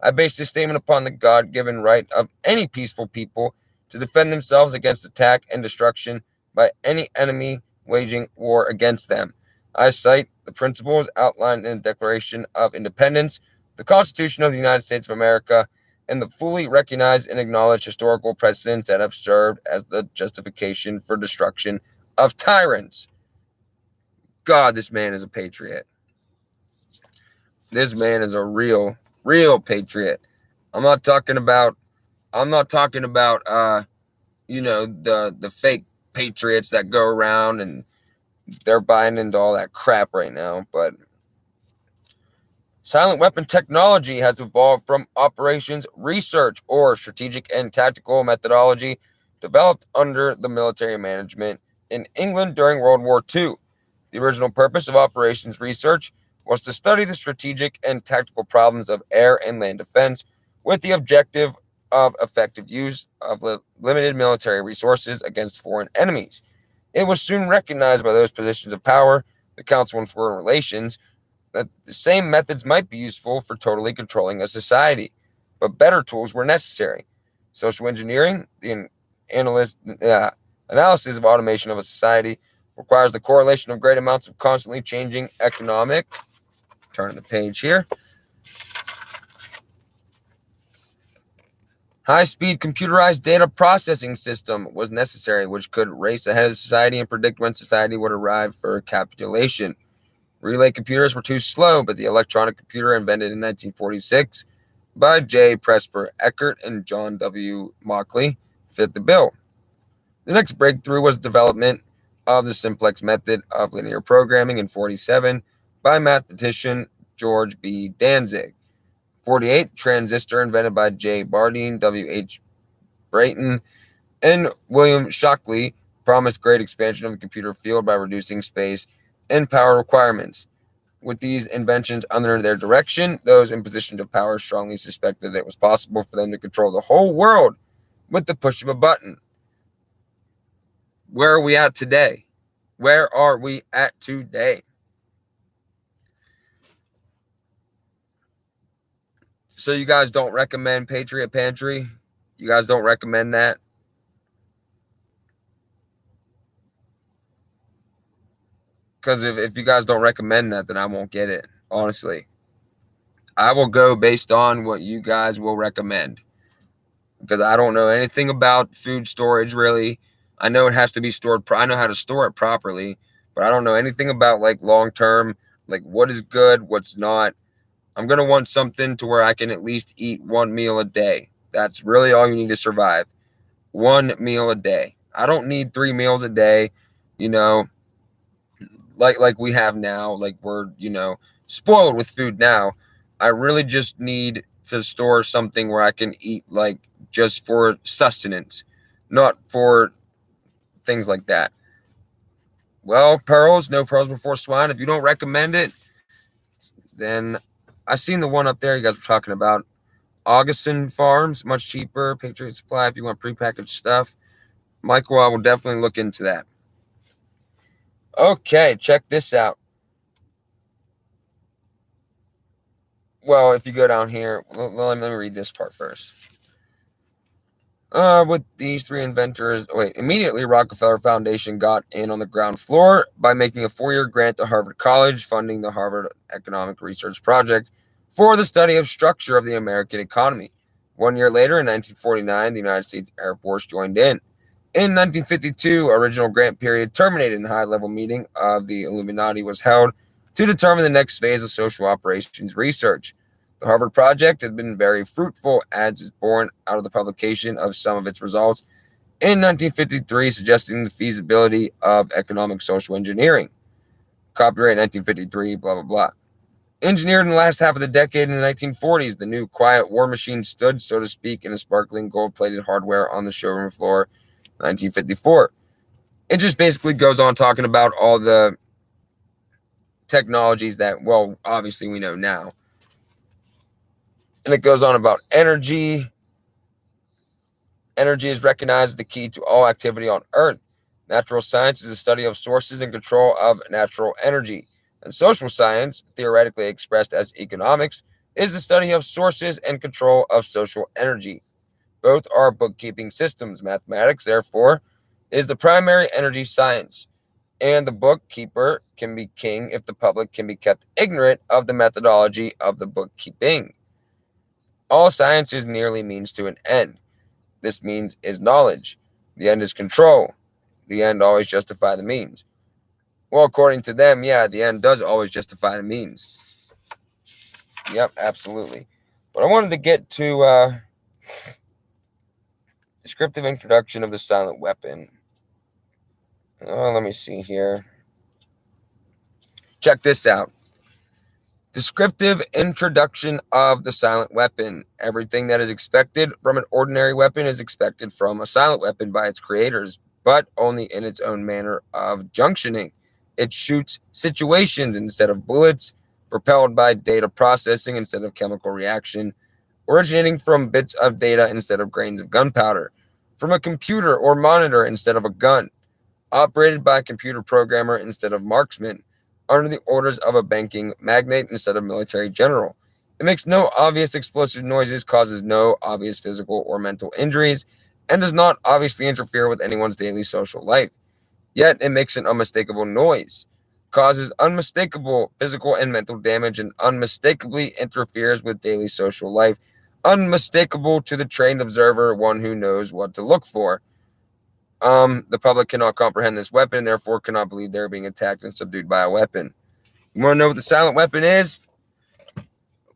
I base this statement upon the God-given right of any peaceful people to defend themselves against attack and destruction by any enemy waging war against them. I cite the principles outlined in the Declaration of Independence, the Constitution of the United States of America, and the fully recognized and acknowledged historical precedents that have served as the justification for destruction of tyrants. God, this man is a patriot. This man is a real patriot. I'm not talking about the fake patriots that go around and they're buying into all that crap right now. But silent weapon technology has evolved from operations research or strategic and tactical methodology developed under the military management in England during World War II. The original purpose of operations research was to study the strategic and tactical problems of air and land defense with the objective of effective use of limited military resources against foreign enemies. It was soon recognized by those positions of power, the Council on Foreign Relations, that the same methods might be useful for totally controlling a society, but better tools were necessary. Social engineering, the analysis of automation of a society, requires the correlation of great amounts of constantly changing economic. Turn the page here. High-speed computerized data processing system was necessary, which could race ahead of society and predict when society would arrive for capitulation. Relay computers were too slow, but the electronic computer invented in 1946 by J. Presper Eckert and John W. Mauchly fit the bill. The next breakthrough was development of the simplex method of linear programming in 1947 by mathematician George B. Danzig. 1948, transistor invented by J. Bardeen, W. H. Brayton, and William Shockley promised great expansion of the computer field by reducing space and power requirements. With these inventions under their direction, those in positions of power strongly suspected that it was possible for them to control the whole world with the push of a button. Where are we at today? Where are we at today? So you guys don't recommend Patriot Pantry? You guys don't recommend that? Because if you guys don't recommend that, then I won't get it. Honestly, I will go based on what you guys will recommend. Because I don't know anything about food storage really. I know it has to be stored. I know how to store it properly, but I don't know anything about like long term, like what is good, what's not. I'm gonna want something to where I can at least eat one meal a day. That's really all you need to survive. One meal a day. I don't need 3 meals a day. You know, like we have now. Like we're spoiled with food now. I really just need to store something where I can eat like just for sustenance, not for things like that. Well, pearls, no pearls before swine. If you don't recommend it, then I seen the one up there you guys were talking about. Augustin Farms, much cheaper. Patriot Supply if you want prepackaged stuff. Michael, I will definitely look into that. Okay, check this out. Well, if you go down here, let me read this part first. With these three inventors, immediately Rockefeller Foundation got in on the ground floor by making a 4-year grant to Harvard College, funding the Harvard Economic Research Project for the study of structure of the American economy. 1 year later, in 1949, the United States Air Force joined in. In 1952, original grant period terminated and a high-level meeting of the Illuminati was held to determine the next phase of social operations research. The Harvard Project had been very fruitful as is born out of the publication of some of its results in 1953, suggesting the feasibility of economic social engineering. Copyright 1953, blah, blah, blah. Engineered in the last half of the decade in the 1940s, the new quiet war machine stood, so to speak, in a sparkling gold-plated hardware on the showroom floor 1954. It just basically goes on talking about all the technologies that, well, obviously we know now. And it goes on about energy. Energy is recognized as the key to all activity on Earth. Natural science is the study of sources and control of natural energy. And social science, theoretically expressed as economics, is the study of sources and control of social energy. Both are bookkeeping systems. Mathematics, therefore, is the primary energy science. And the bookkeeper can be king if the public can be kept ignorant of the methodology of the bookkeeping. All science is nearly means to an end. This means is knowledge. The end is control. The end always justify the means. Well, according to them, yeah, the end does always justify the means. Yep, absolutely. But I wanted to get to descriptive introduction of the silent weapon. Let me see here. Check this out. Descriptive introduction of the silent weapon. Everything that is expected from an ordinary weapon is expected from a silent weapon by its creators, but only in its own manner of junctioning. It shoots situations instead of bullets, propelled by data processing instead of chemical reaction, originating from bits of data instead of grains of gunpowder, from a computer or monitor instead of a gun, operated by a computer programmer instead of marksman, under the orders of a banking magnate instead of military general. It makes no obvious explosive noises, causes no obvious physical or mental injuries, and does not obviously interfere with anyone's daily social life. Yet it makes an unmistakable noise, causes unmistakable physical and mental damage, and unmistakably interferes with daily social life, unmistakable to the trained observer, one who knows what to look for. The public cannot comprehend this weapon, and therefore cannot believe they're being attacked and subdued by a weapon. You want to know what the silent weapon is?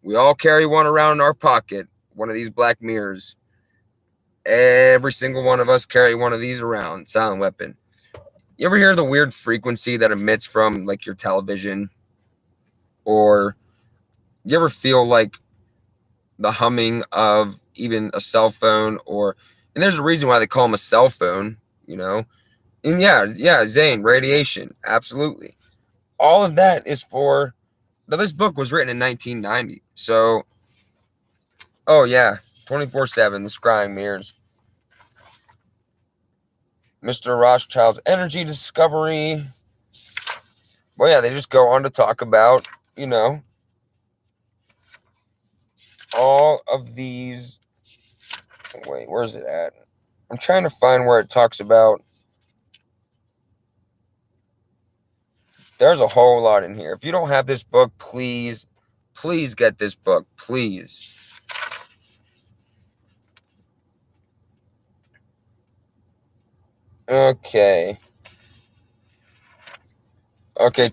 We all carry one around in our pocket, one of these black mirrors. Every single one of us carry one of these around, silent weapon. You ever hear the weird frequency that emits from like your television? Or you ever feel like the humming of even a cell phone? And there's a reason why they call them a cell phone, And yeah, Zane, radiation, absolutely. All of that is for. Now, this book was written in 1990, so. Oh yeah, 24/7, the scrying mirrors. Mr. Rothschild's energy discovery. Well, yeah, they just go on to talk about, all of these. Wait, where's it at? I'm trying to find where it talks about. There's a whole lot in here. If you don't have this book, please get this book, please. Okay,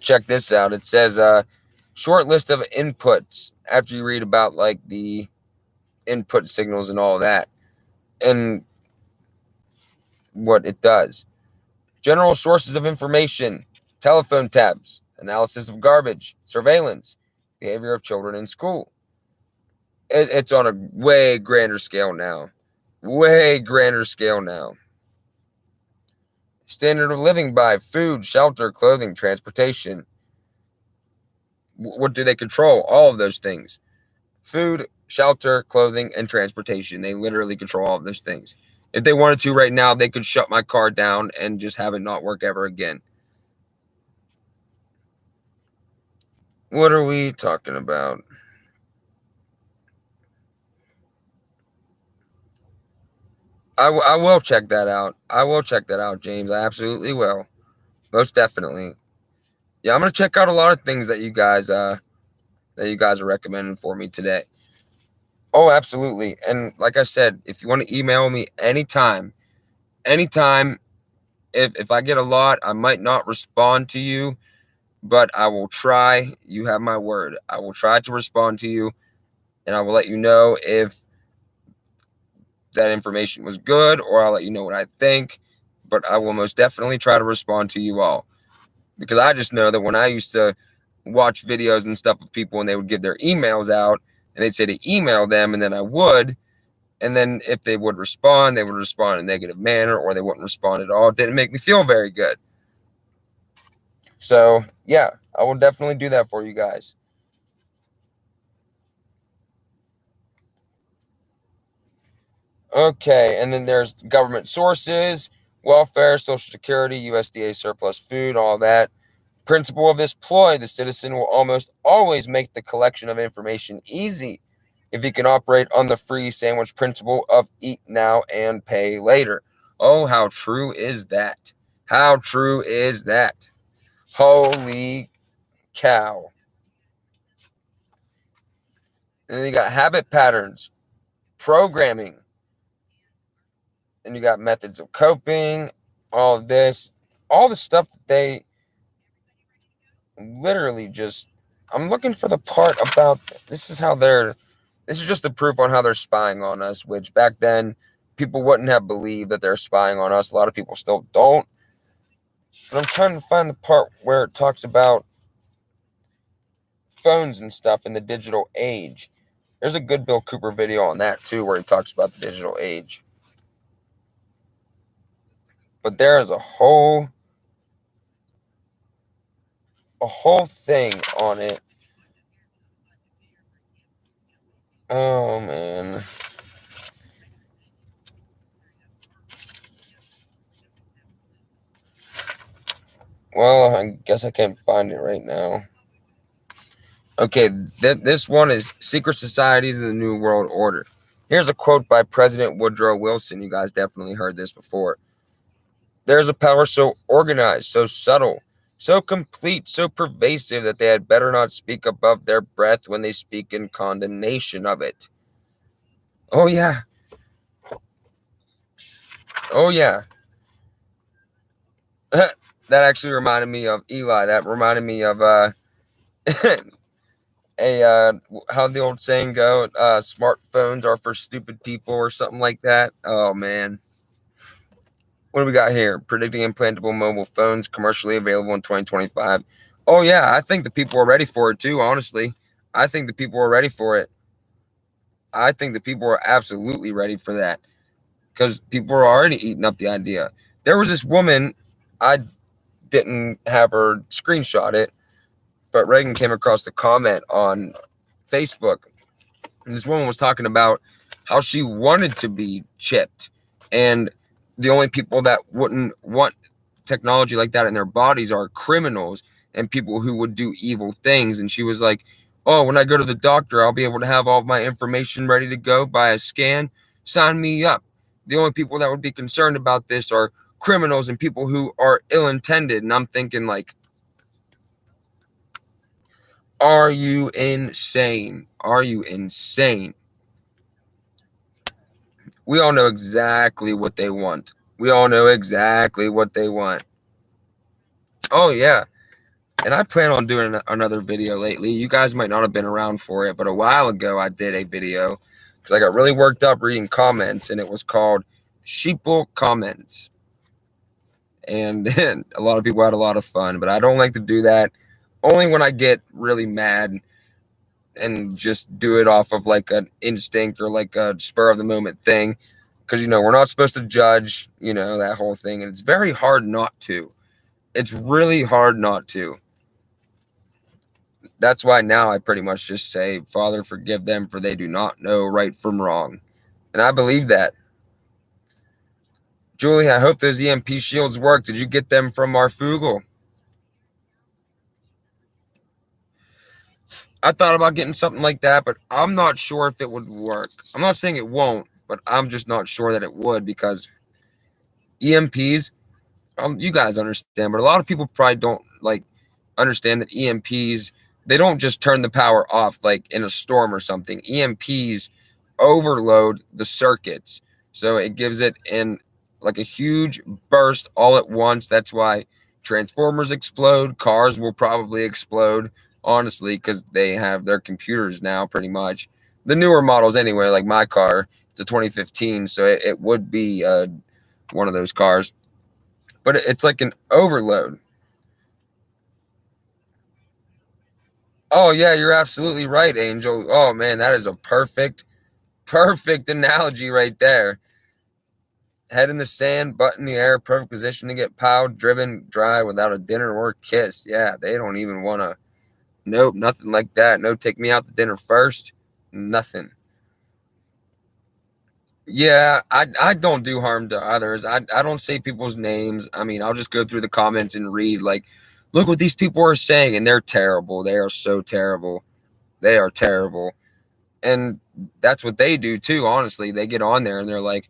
check this out. It says short list of inputs after you read about like the input signals and all that and what it does. General sources of information, telephone taps, analysis of garbage, surveillance, behavior of children in school. It's on a way grander scale now. Standard of living by food, shelter, clothing, transportation. What do they control? All of those things. Food, shelter, clothing, and transportation. They literally control all of those things. If they wanted to right now, they could shut my car down and just have it not work ever again. What are we talking about? I will check that out. James. I absolutely will. Most definitely. Yeah, I'm gonna check out a lot of things that you guys are recommending for me today. Oh, absolutely. And like I said, if you want to email me anytime, if I get a lot, I might not respond to you, but I will try. You have my word. I will try to respond to you, and I will let you know if that information was good, or I'll let you know what I think. But I will most definitely try to respond to you all, because I just know that when I used to watch videos and stuff of people and they would give their emails out and they'd say to email them, and then I would, and then if they would respond, they would respond in a negative manner, or they wouldn't respond at all. It didn't make me feel very good. So yeah, I will definitely do that for you guys. Okay, and then there's government sources, welfare, Social Security, USDA surplus food, all that. Principle of this ploy: the citizen will almost always make the collection of information easy if he can operate on the free sandwich principle of eat now and pay later. Oh, how true is that? How true is that? Holy cow. And then you got habit patterns, programming, and you got methods of coping, all of this, all the stuff that they literally just. I'm looking for the part about this is just the proof on how they're spying on us, which back then people wouldn't have believed that they're spying on us. A lot of people still don't. But I'm trying to find the part where it talks about phones and stuff in the digital age. There's a good Bill Cooper video on that too, where he talks about the digital age. But there is a whole thing on it. Oh man. Well, I guess I can't find it right now. Okay, this one is Secret Societies of the New World Order. Here's a quote by President Woodrow Wilson. You guys definitely heard this before. There's a power so organized, so subtle, so complete, so pervasive that they had better not speak above their breath when they speak in condemnation of it. Oh, yeah. Oh, yeah. That actually reminded me of Eli. That reminded me of how the old saying go, smartphones are for stupid people or something like that. Oh, man. What do we got here? Predicting implantable mobile phones commercially available in 2025. Oh, yeah. I think the people are ready for it, too, honestly. I think the people are ready for it. I think the people are absolutely ready for that, because people are already eating up the idea. There was this woman, I didn't have her screenshot it, but Reagan came across the comment on Facebook. And this woman was talking about how she wanted to be chipped. And the only people that wouldn't want technology like that in their bodies are criminals and people who would do evil things. And she was like, oh, when I go to the doctor, I'll be able to have all of my information ready to go by a scan. Sign me up. The only people that would be concerned about this are criminals and people who are ill-intended. And I'm thinking, like, are you insane? Are you insane? We all know exactly what they want. We all know exactly what they want. Oh, yeah. And I plan on doing another video lately. You guys might not have been around for it, but a while ago I did a video because I got really worked up reading comments, and it was called Sheeple Comments. And a lot of people had a lot of fun, but I don't like to do that. Only when I get really mad and just do it off of like an instinct or like a spur of the moment thing. Because, we're not supposed to judge, that whole thing. And it's very hard not to. It's really hard not to. That's why now I pretty much just say, Father, forgive them, for they do not know right from wrong. And I believe that. Julie, I hope those EMP shields work. Did you get them from our Fugel? I thought about getting something like that, but I'm not sure if it would work. I'm not saying it won't, but I'm just not sure that it would, because EMPs, you guys understand, but a lot of people probably don't understand that EMPs, they don't just turn the power off like in a storm or something. EMPs overload the circuits, so it gives it in like a huge burst all at once. That's why transformers explode. Cars will probably explode, honestly, because they have their computers now, pretty much. The newer models anyway, like my car, it's a 2015, so it would be one of those cars. But it's like an overload. Oh, yeah, you're absolutely right, Angel. Oh, man, that is a perfect analogy right there. Head in the sand, butt in the air, perfect position to get plowed, driven dry without a dinner or kiss. Yeah, they don't even want to. Nope, nothing like that. No, take me out to dinner first. Nothing. Yeah, I don't do harm to others. I don't say people's names. I mean, I'll just go through the comments and read, like, look what these people are saying, and they're terrible. They are so terrible. They are terrible. And that's what they do too, honestly. They get on there and they're like,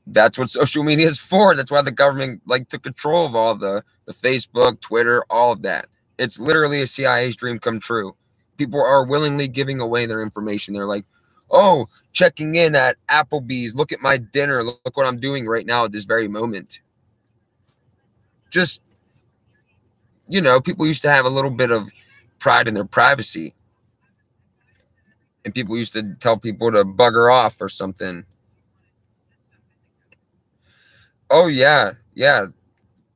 that's what social media is for. That's why the government took control of all the Facebook, Twitter, all of that. It's literally a CIA's dream come true. People are willingly giving away their information. They're like, oh, checking in at Applebee's. Look at my dinner. Look what I'm doing right now at this very moment. Just, people used to have a little bit of pride in their privacy. And people used to tell people to bugger off or something. Oh, yeah. Yeah.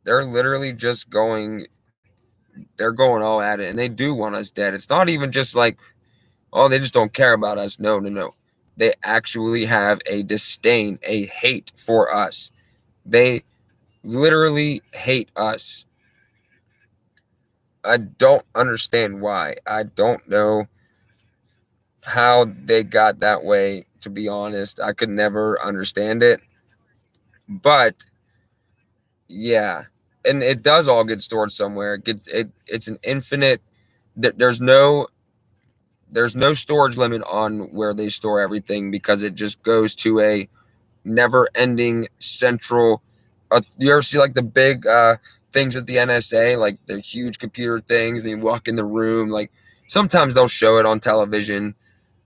They're literally just they're going all at it, and they do want us dead. It's not even just like, oh, they just don't care about us. No, no, no. They actually have a disdain, a hate for us. They literally hate us. I don't understand why. I don't know how they got that way, to be honest. I could never understand it. But yeah, and it does all get stored somewhere. It's an infinite. There's no storage limit on where they store everything, because it just goes to a never-ending central. You ever see like the big things at the NSA, like the huge computer things, and you walk in the room, like sometimes they'll show it on television,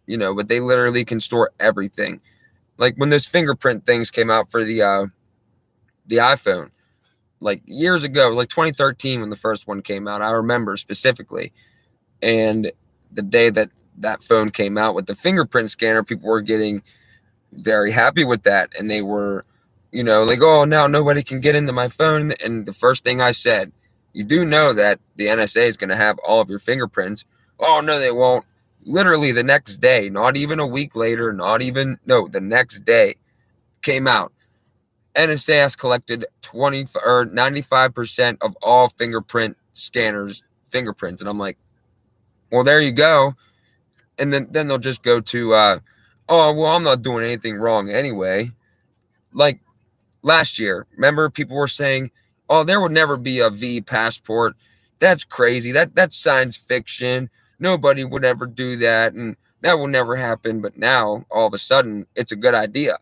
but they literally can store everything. Like when those fingerprint things came out for the iPhone, like years ago, like 2013 when the first one came out, I remember specifically. And the day that phone came out with the fingerprint scanner, people were getting very happy with that, and they were, like, oh, now nobody can get into my phone. And the first thing I said, you do know that the NSA is going to have all of your fingerprints. Oh, no, they won't. Literally the next day, not even a week later, the next day came out. NSA has collected 95% of all fingerprint scanners fingerprints. And I'm like, well, there you go. And then they'll just go to, oh, well, I'm not doing anything wrong anyway. Like last year. Remember, people were saying, "Oh, there would never be a V passport. That's crazy. That's science fiction. Nobody would ever do that, and that will never happen." But now, all of a sudden, it's a good idea,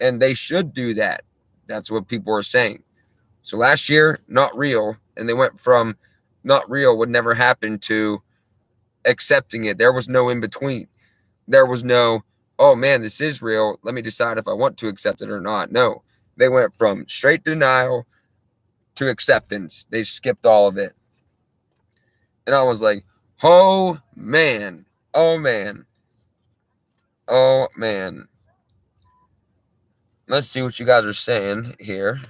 and they should do that. That's what people are saying. So last year, not real, and they went from not real would never happen to accepting it. There was no in between. There was no, oh man, this is real. Let me decide if I want to accept it or not. No, they went from straight denial to acceptance. They skipped all of it. And I was like, oh man, oh man, oh man. Let's see what you guys are saying here.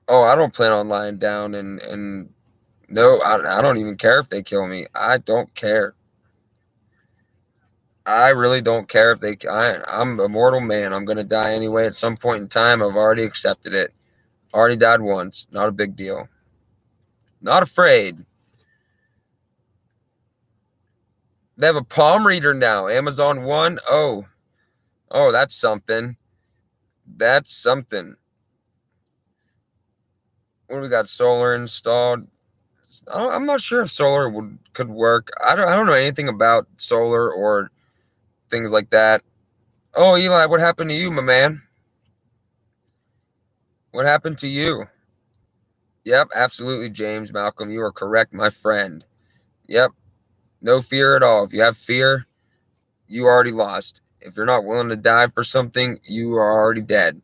Oh, I don't plan on lying down and no, I don't even care if they kill me. I don't care. I really don't care if I'm a mortal man. I'm going to die anyway at some point in time. I've already accepted it. Already died once. Not a big deal. Not afraid. They have a palm reader now. Amazon One. Oh, that's something. That's something. What do we got? Solar installed. I'm not sure if solar could work. I don't know anything about solar or things like that. Oh, Eli, what happened to you, my man? What happened to you? Yep, absolutely, James Malcolm. You are correct, my friend. Yep, no fear at all. If you have fear, you already lost. If you're not willing to die for something, you are already dead.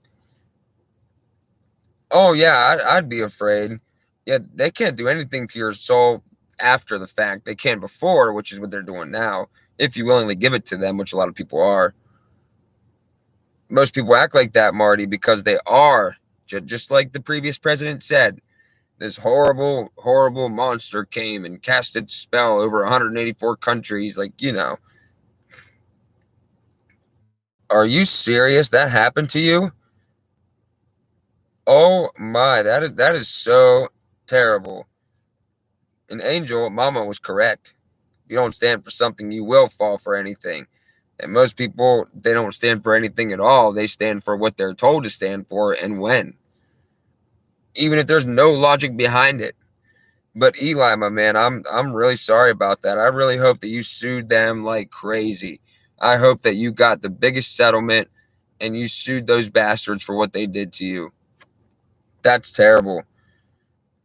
Oh, yeah, I'd be afraid. Yeah, they can't do anything to your soul after the fact. They can before, which is what they're doing now, if you willingly give it to them, which a lot of people are. Most people act like that, Marty, because they are, just like the previous president said. This horrible, horrible monster came and cast its spell over 184 countries. Like, are you serious? That happened to you? Oh my, that is so terrible. And Angel, Mama was correct. If you don't stand for something, you will fall for anything. And most people, they don't stand for anything at all. They stand for what they're told to stand for and when. Even if there's no logic behind it. But Eli, my man, I'm really sorry about that. I really hope that you sued them like crazy. I hope that you got the biggest settlement and you sued those bastards for what they did to you. That's terrible.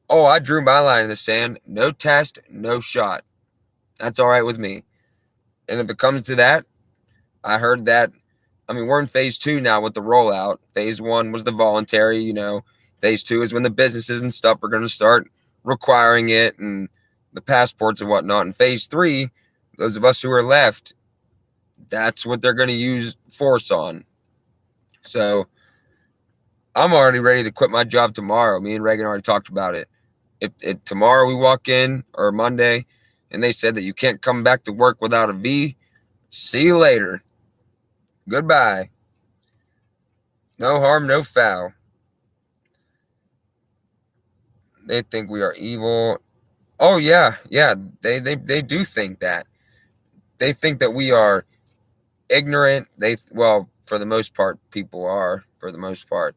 Oh, I drew my line in the sand. No test, no shot. That's all right with me. And if it comes to that, I heard that. I mean, we're in phase 2 now with the rollout. Phase 1 was the voluntary, Phase 2 is when the businesses and stuff are going to start requiring it and the passports and whatnot. And phase 3, those of us who are left, that's what they're going to use force on. So I'm already ready to quit my job tomorrow. Me and Reagan already talked about it. If tomorrow we walk in, or Monday, and they said that you can't come back to work without a V, see you later. Goodbye. No harm, no foul. They think we are evil. Oh yeah, they do think that. They think that we are ignorant. Well, for the most part, people are, for the most part.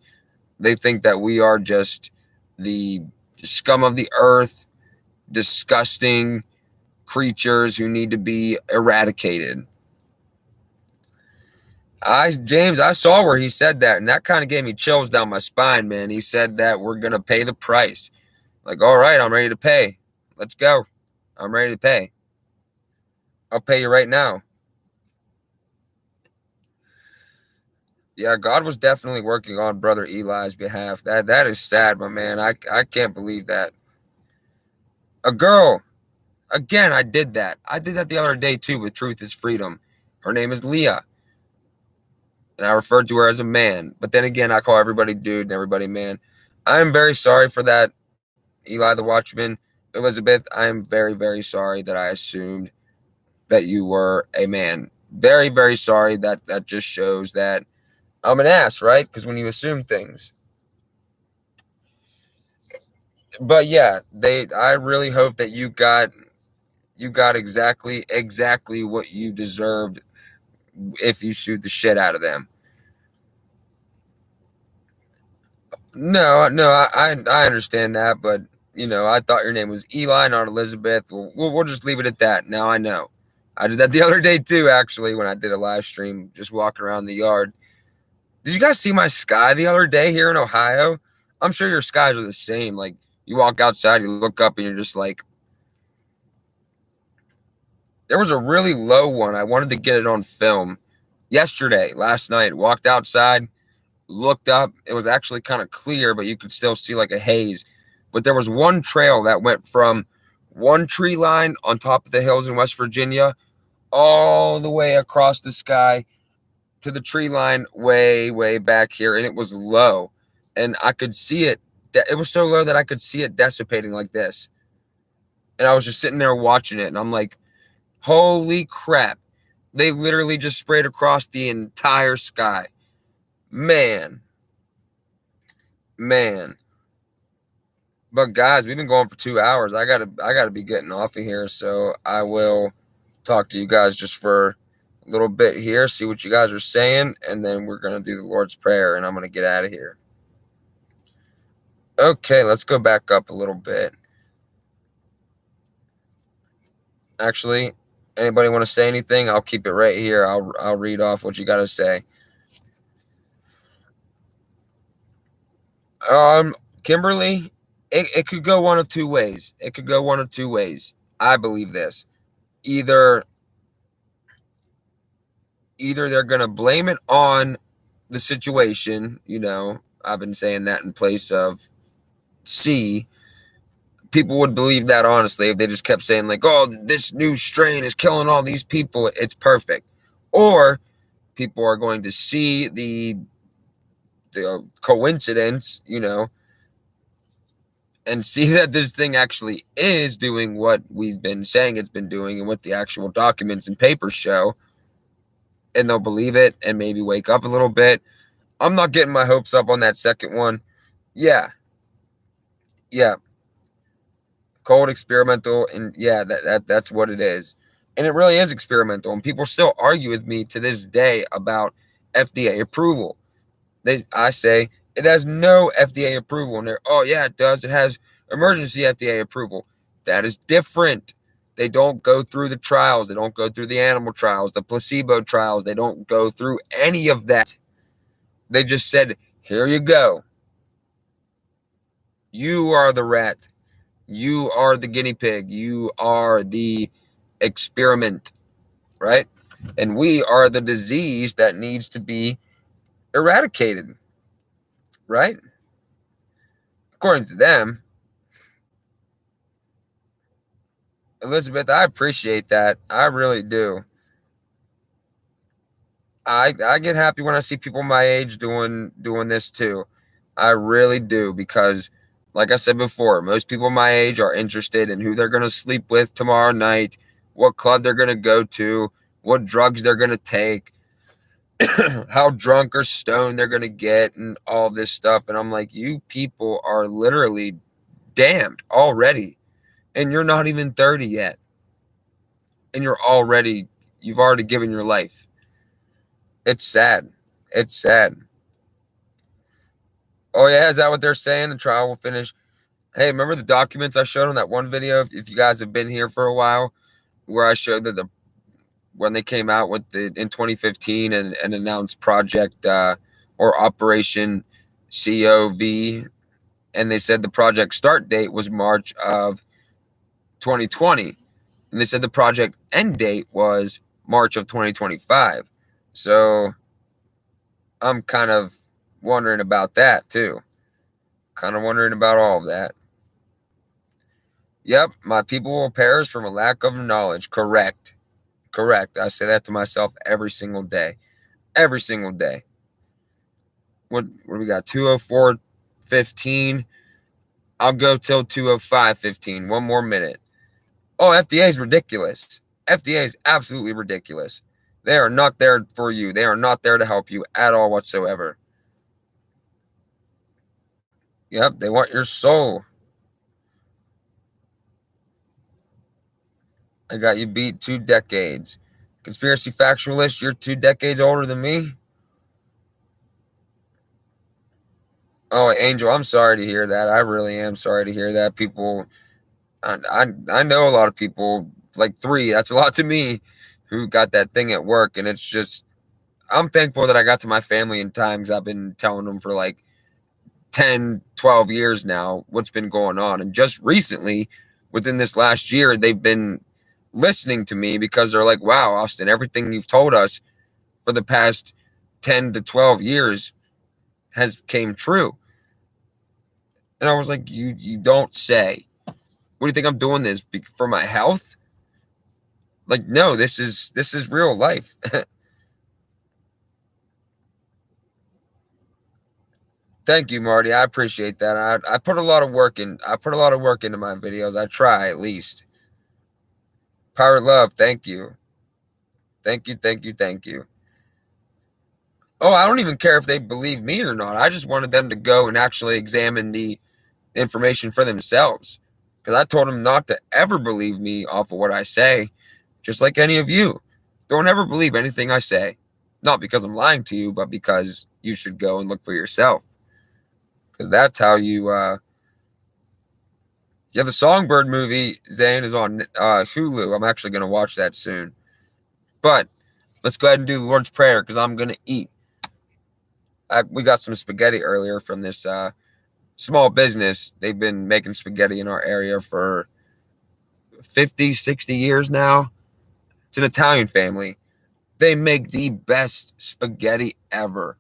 They think that we are just the scum of the earth, disgusting creatures who need to be eradicated. James, I saw where he said that, and that kind of gave me chills down my spine, man. He said that we're going to pay the price. Like, all right, I'm ready to pay. Let's go. I'm ready to pay. I'll pay you right now. Yeah, God was definitely working on Brother Eli's behalf. That is sad, my man. I can't believe that. A girl. Again, I did that. I did that the other day, too, with Truth is Freedom. Her name is Leah. And I referred to her as a man. But then again, I call everybody dude and everybody man. I am very sorry for that, Eli the Watchman. Elizabeth, I am very, very sorry that I assumed that you were a man. Very, very sorry. That just shows that I'm an ass, right? Because when you assume things. But yeah, I really hope that you got exactly what you deserved if you sued the shit out of them. No, I understand that, but I thought your name was Eli, not Elizabeth. We'll just leave it at that. Now I know. I did that the other day too, actually, when I did a live stream, just walking around the yard. Did you guys see my sky the other day here in Ohio? I'm sure your skies are the same. Like, you walk outside, you look up, and you're just like, there was a really low one. I wanted to get it on film yesterday, last night. Walked outside, looked up. It was actually kind of clear, but you could still see like a haze. But there was one trail that went from one tree line on top of the hills in West Virginia all the way across the sky to the tree line way, way back here. And it was low. And I could see it. It was so low that I could see it dissipating like this. And I was just sitting there watching it. And I'm like, holy crap. They literally just sprayed across the entire sky. Man. But guys, we've been going for 2 hours. I gotta be getting off of here. So I will talk to you guys just for a little bit here, see what you guys are saying, and then we're gonna do the Lord's Prayer, and I'm gonna get out of here. Okay, let's go back up a little bit. Actually, anybody want to say anything? I'll keep it right here. I'll read off what you gotta say. Kimberly, it could go one of two ways. I believe this. Either they're gonna blame it on the situation. I've been saying that in place of C. People would believe that honestly if they just kept saying like, "Oh, this new strain is killing all these people. It's perfect," or people are going to see the coincidence, and see that this thing actually is doing what we've been saying it's been doing and what the actual documents and papers show, and they'll believe it and maybe wake up a little bit. I'm not getting my hopes up on that second one. Yeah. Cold, experimental, and yeah, that's what it is. And it really is experimental. And people still argue with me to this day about FDA approval. I say it has no FDA approval. And they're, oh yeah, it does. It has emergency FDA approval. That is different. They don't go through the trials. They don't go through the animal trials, the placebo trials. They don't go through any of that. They just said, here you go. You are the rat. You are the guinea pig. You are the experiment, right? And we are the disease that needs to be eradicated, right? According to them. Elizabeth, I appreciate that. I really do. I get happy when I see people my age doing this too. I really do, because like I said before, most people my age are interested in who they're going to sleep with tomorrow night, what club they're going to go to, what drugs they're going to take, how drunk or stoned they're going to get, and all this stuff. And I'm like, you people are literally damned already. And you're not even 30 yet. And you've already given your life. It's sad. It's sad. Oh, yeah, is that what they're saying? The trial will finish. Hey, remember the documents I showed on that one video? If you guys have been here for a while, where I showed that when they came out with in 2015 and announced Project or Operation COV, and they said the project start date was March of 2020, and they said the project end date was March of 2025. So I'm kind of wondering about that too. Kind of wondering about all of that. Yep, my people will perish from a lack of knowledge. Correct. I say that to myself every single day. Every single day. What do we got? 204.15. I'll go till 205.15. One more minute. Oh, FDA is ridiculous. FDA is absolutely ridiculous. They are not there for you. They are not there to help you at all whatsoever. Yep, they want your soul. I got you beat 2 decades. Conspiracy factualist, you're 2 decades older than me. Oh, Angel, I'm sorry to hear that. I really am sorry to hear that. People, I know a lot of people, like three. That's a lot to me, who got that thing at work, and it's just. I'm thankful that I got to my family in times I've been telling them for like 10, 12 years now what's been going on. And just recently, within this last year, they've been listening to me because they're like, wow, Austin, everything you've told us for the past 10 to 12 years has came true. And I was like, you don't say. What do you think I'm doing this for my health? Like, no, this is real life. Thank you, Marty. I appreciate that. I put a lot of work in. I put a lot of work into my videos. I try at least. Pirate love. Thank you. Thank you. Thank you. Thank you. Oh, I don't even care if they believe me or not. I just wanted them to go and actually examine the information for themselves. Because I told them not to ever believe me off of what I say, just like any of you. Don't ever believe anything I say. Not because I'm lying to you, but because you should go and look for yourself. Because that's how you yeah, the Songbird movie, Zane, is on Hulu. I'm actually going to watch that soon. But let's go ahead and do the Lord's Prayer because I'm going to eat. We got some spaghetti earlier from this small business. They've been making spaghetti in our area for 50, 60 years now. It's an Italian family. They make the best spaghetti ever.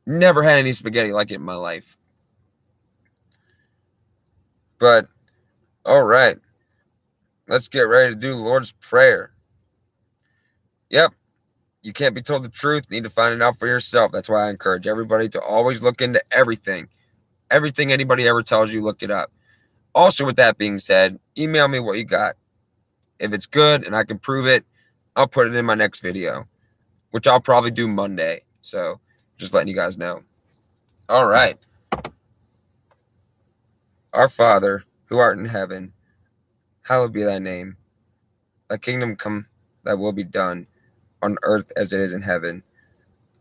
Never had any spaghetti like it in my life. But, all right. Let's get ready to do the Lord's Prayer. Yep. You can't be told the truth. You need to find it out for yourself. That's why I encourage everybody to always look into everything. Everything anybody ever tells you, look it up. Also, with that being said, email me what you got. If it's good and I can prove it, I'll put it in my next video, which I'll probably do Monday. So, just letting you guys know. All right. Our Father, who art in heaven, hallowed be thy name. Thy kingdom come, thy will be done, on earth as it is in heaven.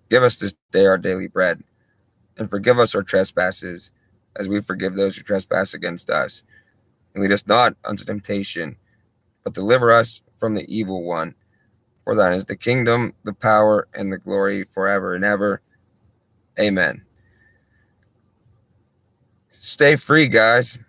Give us this day our daily bread, and forgive us our trespasses, as we forgive those who trespass against us. And lead us not unto temptation, but deliver us from the evil one. For thine is the kingdom, the power, and the glory forever and ever. Amen. Stay free, guys.